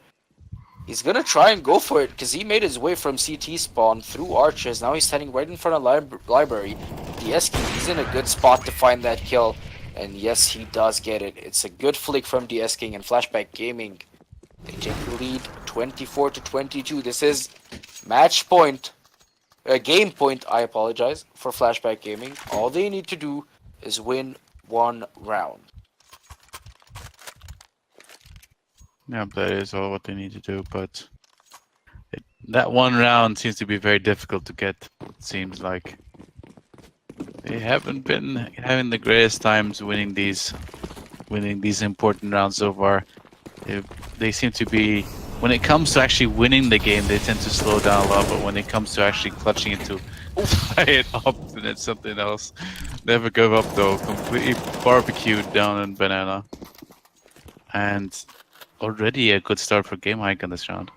He's gonna try and go for it because he made his way from CT spawn through arches. Now he's standing right in front of library. DSking, he's in a good spot to find that kill. And yes, he does get it. It's a good flick from DSking and Flashback Gaming. They take the lead 24-22. This is match point. Game point, I apologize, for Flashback Gaming. All they need to do is win one round. yeah, that is all what they need to do. But that one round seems to be very difficult to get. It seems like they haven't been having the greatest times winning these important rounds so far. They seem to be, when it comes to actually winning the game, they tend to slow down a lot, but when it comes to actually clutching it to tie it up, then it's something else. Never give up though, completely barbecued down in Banana. And already a good start for GameHike in this round.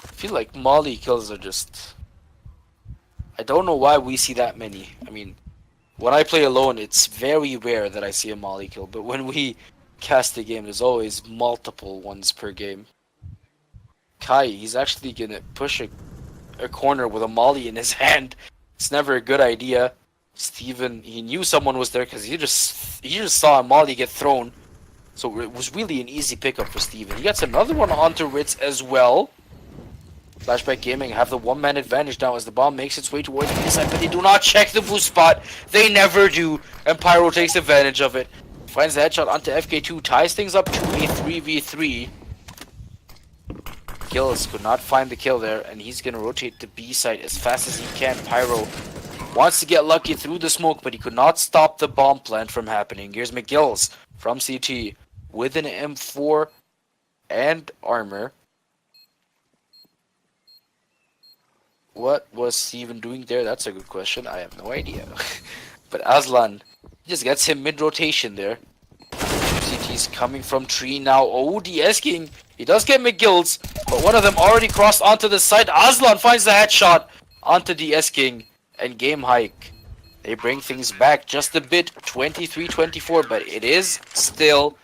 I feel like Molly kills are just... I don't know why we see that many. I mean, when I play alone, it's very rare that I see a Molly kill, but when we cast the game, there's always multiple ones per game. Kai, he's actually gonna push a corner with a Molly in his hand. It's never a good idea. Steven, he knew someone was there because he just saw a Molly get thrown. So it was really an easy pickup for Steven. He gets another one onto Ritz as well. Flashback Gaming have the one-man advantage now as the bomb makes its way towards the inside, but they do not check the blue spot. They never do, and Pyro takes advantage of it. Finds the headshot onto FK2, ties things up to a 3v3. Gillis could not find the kill there, and he's gonna rotate to B side as fast as he can. Pyro wants to get lucky through the smoke, but he could not stop the bomb plant from happening. Here's McGills from CT with an M4 and armor. What was Steven doing there? That's a good question. I have no idea. But Aslan just gets him mid-rotation there. CT's coming from tree now. Oh, de-esking. He does get McGill's, but one of them already crossed onto the side. Aslan finds the headshot onto de-esking and GameHike. They bring things back just a bit, 23-24, but it is still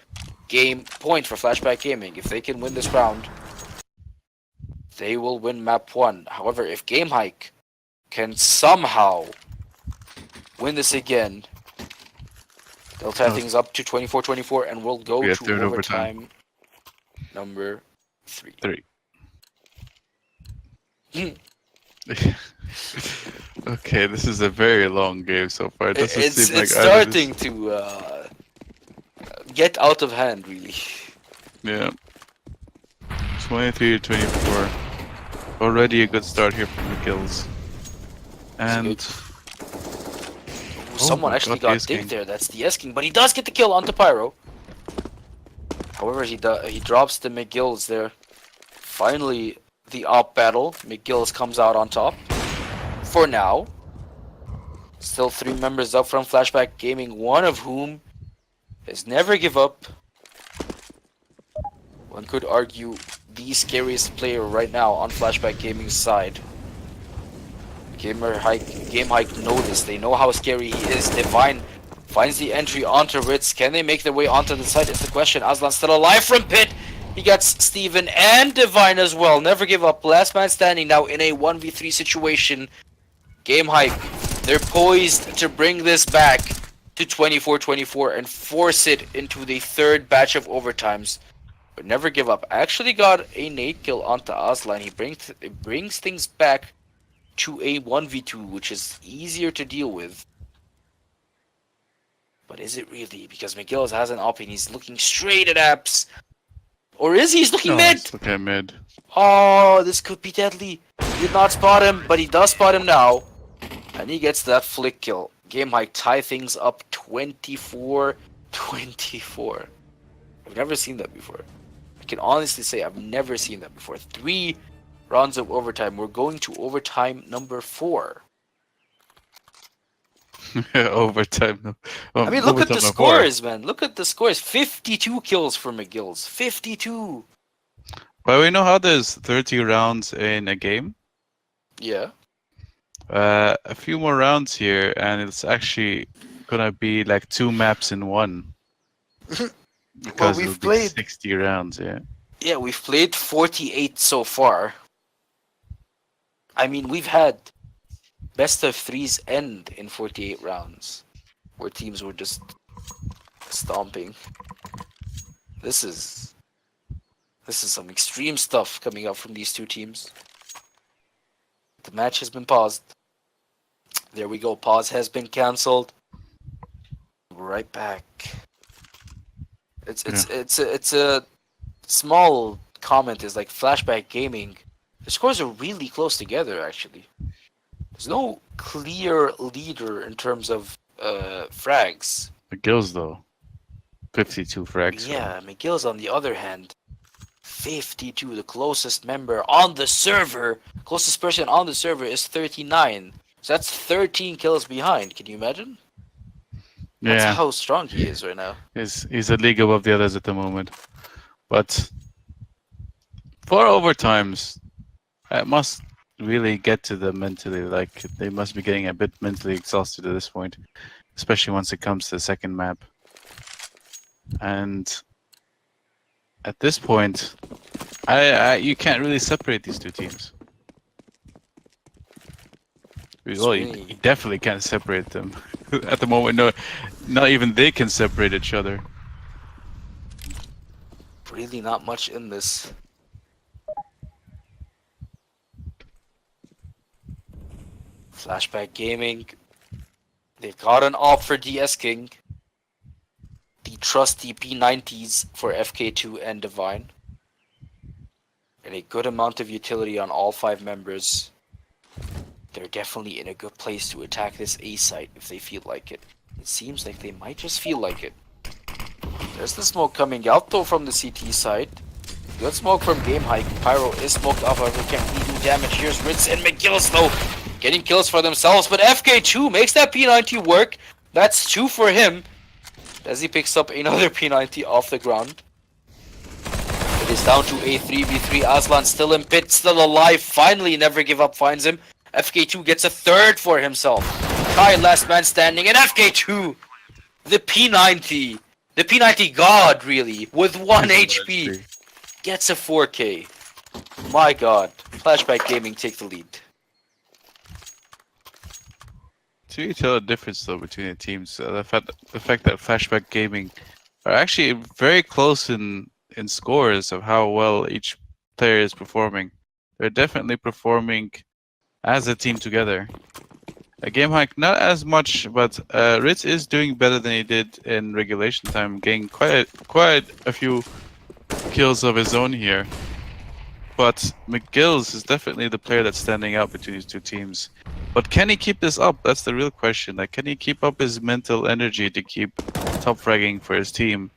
game point for Flashback Gaming. If they can win this round, they will win map 1. However, if GameHike can somehow win this again, they'll tie things up to 24-24 and we'll go to overtime number 3. Okay, this is a very long game so far. It's starting to get out of hand, really. Yeah. 23-24. Already a good start here from the kills. And someone actually got digged there. That's the esking, but he does get the kill onto Pyro. However, he drops the McGills there. Finally, the op battle. McGills comes out on top. For now. Still 3 members up from Flashback Gaming, one of whom has never give up. One could argue the scariest player right now on Flashback Gaming's side. GameHike know this. They know how scary he is. Divine finds the entry onto Ritz. Can they make their way onto the site? It's the question. Aslan still alive from pit. He gets Steven and Divine as well. Never give up. Last man standing now in a 1v3 situation. GameHike, they're poised to bring this back. to 24-24 and force it into the third batch of overtimes. But never give up. Actually got a nade kill onto Aslan. He brings things back to a 1v2, which is easier to deal with. But is it really? Because McGills has an op and he's looking straight at Apps. Or is he? He's looking mid! Let's look at mid. Oh, this could be deadly. He did not spot him, but he does spot him now. And he gets that flick kill. GameHike tie things up 24-24. I've never seen that before. I can honestly say I've never seen that before. 3 rounds of overtime. We're going to overtime number 4. Overtime. I mean, look at the scores, man. Look at the scores. 52 kills for McGills. 52. But we know how there's 30 rounds in a game. Yeah. A few more rounds here, and it's actually gonna be like 2 maps in one. Because we've it'll be played 60 rounds, yeah. Yeah, we've played 48 so far. I mean, we've had best of 3s end in 48 rounds, where teams were just stomping. This is some extreme stuff coming up from these two teams. The match has been paused. There we go. Pause has been cancelled. Right back. It's a small comment. Is like Flashback Gaming. The scores are really close together. Actually, there's no clear leader in terms of frags. McGill's though, 52 frags. Yeah, McGill's on the other hand, 52. The closest member on the server, closest person on the server is 39. So that's 13 kills behind. Can you imagine? That's Yeah, how strong he is right now. he's a league above the others at the moment. But for overtimes, it must really get to them mentally. Like they must be getting a bit mentally exhausted at this point, especially once it comes to the second map. And at this point, you can't really separate these two teams. Well, you definitely can't separate them. At the moment, no, not even they can separate each other. Really not much in this. Flashback Gaming. They've got an op for DS King. The trusty P90s for FK2 and Divine. And a good amount of utility on all 5 members. They're definitely in a good place to attack this A site if they feel like it. It seems like they might just feel like it. There's the smoke coming out though from the CT side. Good smoke from GameHike. Pyro is smoked off, however can't really do damage. Here's Ritz and McGillis though, getting kills for themselves. But FK2 makes that P90 work. That's 2 for him. As he picks up another P90 off the ground. It is down to a 3v3. Aslan still in pit, still alive. Finally, Never Give Up finds him. FK2 gets a 3rd for himself. Kai last man standing, and FK2, the P90. The P90 god, really, with 1 HP, gets a 4K. My god. Flashback Gaming take the lead. Do you tell the difference though between the teams? The fact that Flashback Gaming are actually very close in scores of how well each player is performing. They're definitely performing as a team together. GameHike not as much, but Ritz is doing better than he did in regulation time, getting quite a few kills of his own here. But McGills is definitely the player that's standing out between these two teams. But can he keep this up? That's the real question. Like, can he keep up his mental energy to keep top fragging for his team?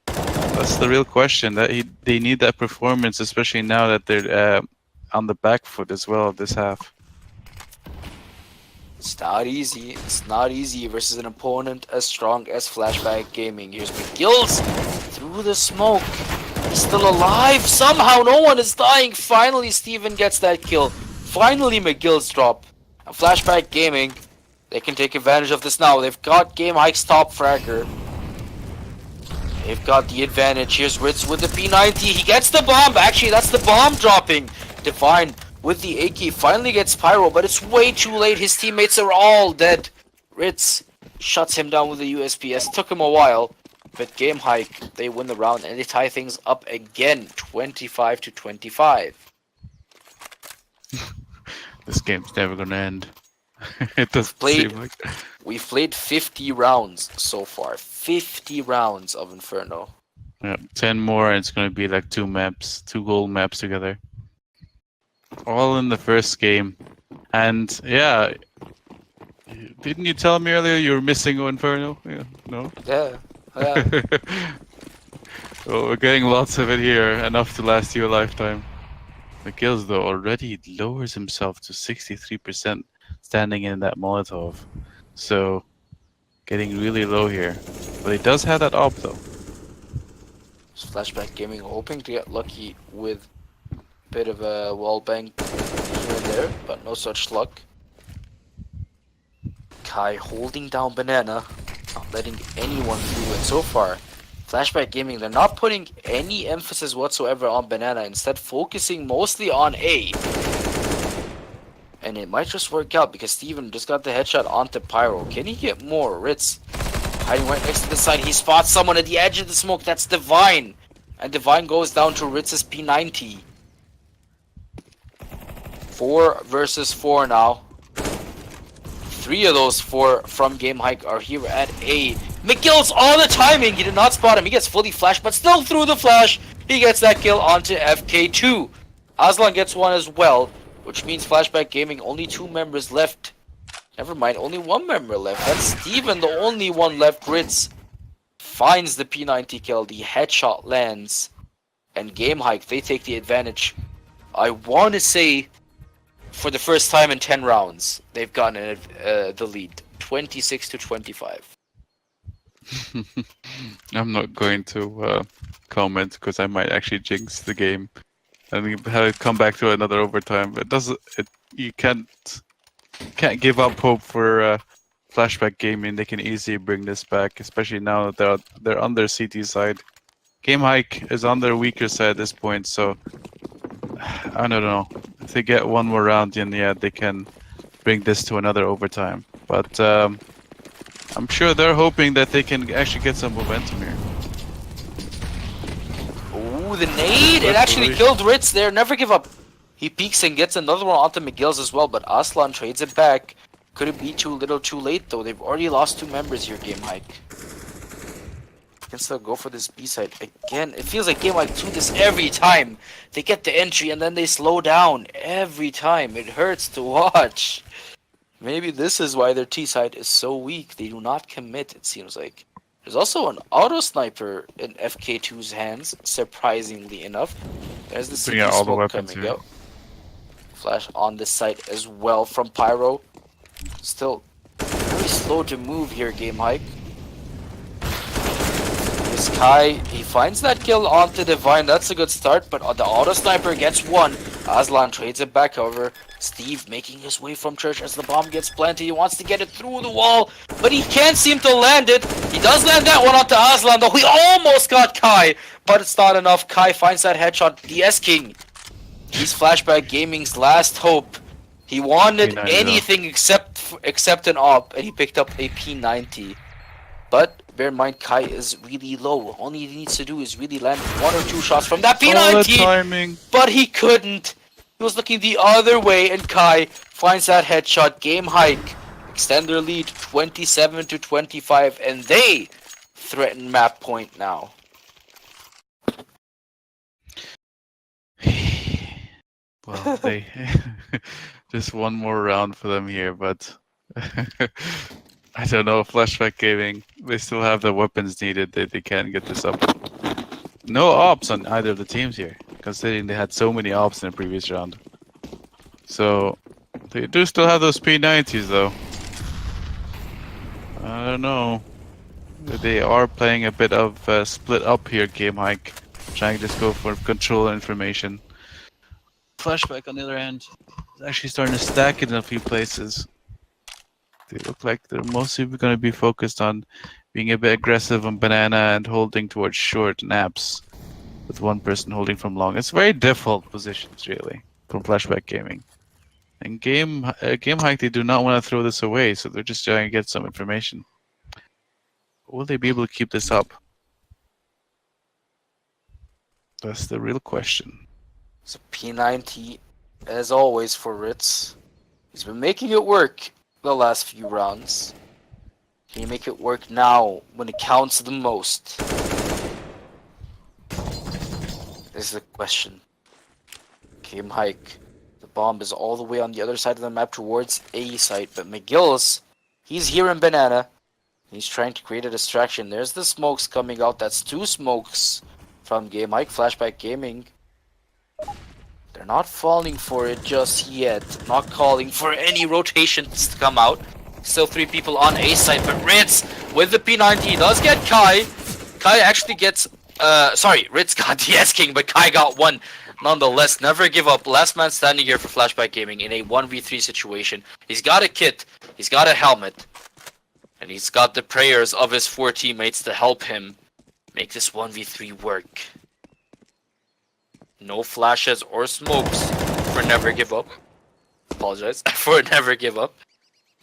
That's the real question. They need that performance, especially now that they're on the back foot as well this half. It's not easy. It's not easy versus an opponent as strong as Flashback Gaming. Here's McGills through the smoke. He's still alive. Somehow no one is dying. Finally, Steven gets that kill. Finally, McGill's drop. And Flashback Gaming, they can take advantage of this now. They've got GameHike's top fragger. They've got the advantage. Here's Ritz with the P90. He gets the bomb. Actually, that's the bomb dropping. Divine with the AK finally gets Pyro, but it's way too late. His teammates are all dead. Ritz shuts him down with the USPS. Took him a while, but GameHike, they win the round and they tie things up again, 25-25. This game's never gonna end. It doesn't played- seem like. We've played 50 rounds so far. 50 rounds of Inferno. Yeah, 10 more, and it's gonna be like two gold maps together. All in the first game. And yeah, didn't you tell me earlier you were missing Inferno? Yeah, no? Yeah. Well, we're getting lots of it here, enough to last you a lifetime. McGills, though, already lowers himself to 63% standing in that Molotov. So, getting really low here. But he does have that op, though. Flashback Gaming hoping to get lucky with a bit of a wall bang here and there, but no such luck. Kai holding down Banana, not letting anyone through, and so far, Flashback Gaming, they're not putting any emphasis whatsoever on Banana, instead focusing mostly on A. And it might just work out because Steven just got the headshot onto Pyro. Can he get more? Ritz hiding right next to the side. He spots someone at the edge of the smoke. That's Divine. And Divine goes down to Ritz's P90. 4 versus 4 now. 3 of those 4 from GameHike are here at A. McGill's on the timing. He did not spot him. He gets fully flashed, but still through the flash. He gets that kill onto FK2. Aslan gets one as well, which means Flashback Gaming, only 2 members left. Never mind, only 1 member left. That's Steven, the only one left. Ritz finds the P90 kill. The headshot lands. And GameHike, they take the advantage. I want to say, for the first time in 10 rounds, they've gotten the lead. 26-25. I'm not going to comment because I might actually jinx the game and have it come back to another overtime. You can't give up hope for Flashback Gaming. They can easily bring this back, especially now that they're on their CT side. GameHike is on their weaker side at this point, so I don't know. If they get one more round in, yeah, they can bring this to another overtime. But I'm sure they're hoping that they can actually get some momentum here. Ooh, the nade! It actually killed Ritz there. Never give up. He peeks and gets another one onto McGill's as well, but Aslan trades it back. Could it be too little too late, though? They've already lost 2 members here, GameHike. Can still go for this B side again. It feels like GameHike do this every time. They get the entry and then they slow down every time. It hurts to watch. Maybe this is why their T side is so weak. They do not commit, it seems like. There's also an auto sniper in FK2's hands, surprisingly enough. There's the Bring out all the smoke weapons coming here. out. Flash on this side as well from Pyro. Still very slow to move here, GameHike. This Kai, he finds that kill onto Divine. That's a good start, but the auto sniper gets one. Aslan trades it back over. Steve making his way from church as the bomb gets planted. He wants to get it through the wall, but he can't seem to land it. He does land that one onto Aslan, though. He almost got Kai, but it's not enough. Kai finds that headshot. The S-King. He's Flashback Gaming's last hope. He wanted P90, anything except an op, and he picked up a P90. But bear in mind, Kai is really low. All he needs to do is really land 1 or 2 shots from that Solid P90. timing. But he couldn't. He was looking the other way, and Kai finds that headshot. GameHike extend their lead 27-25, and they threaten map point now. Well, they just one more round for them here, but I don't know. Flashback Gaming, they still have the weapons needed. They can't get this up. No ops on either of the teams here, considering they had so many ops in the previous round. So they do still have those P90s though. I don't know. They are playing a bit of split up here, GameHike, trying to just go for control information. Flashback on the other end is actually starting to stack it in a few places. They look like they're mostly going to be focused on being a bit aggressive on banana and holding towards short naps, with one person holding from long. It's very difficult positions, really, from Flashback Gaming. And GameHike, they do not want to throw this away, so they're just trying to get some information. Will they be able to keep this up? That's the real question. So P90, as always for Ritz, he's been making it work the last few rounds. Can you make it work now when it counts the most? This is the question. GameHike. The bomb is all the way on the other side of the map towards A site, but McGill's, he's here in Banana. He's trying to create a distraction. There's the smokes coming out. That's 2 smokes from GameHike. Flashback Gaming. They're not falling for it just yet. Not calling for any rotations to come out. Still 3 people on A site, but Ritz with the P90 does get Kai. Kai actually gets, Ritz got the S-King, but Kai got 1. Nonetheless, never give up. Last man standing here for Flashback Gaming in a 1v3 situation. He's got a kit, he's got a helmet, and he's got the prayers of his 4 teammates to help him make this 1v3 work. No flashes or smokes for never give up. Apologize for never give up.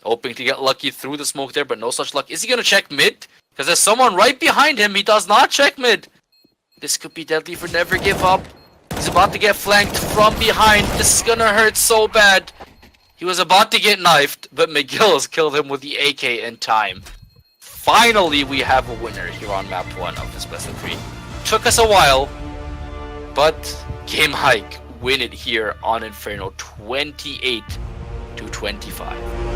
Hoping to get lucky through the smoke there, but no such luck. Is he gonna check mid? Because there's someone right behind him. He does not check mid. This could be deadly for never give up. He's about to get flanked from behind. This is gonna hurt so bad. He was about to get knifed, but McGill's killed him with the AK in time. Finally, we have a winner here on map 1 of this best of 3. Took us a while, but GameHike win it here on Inferno 28-25.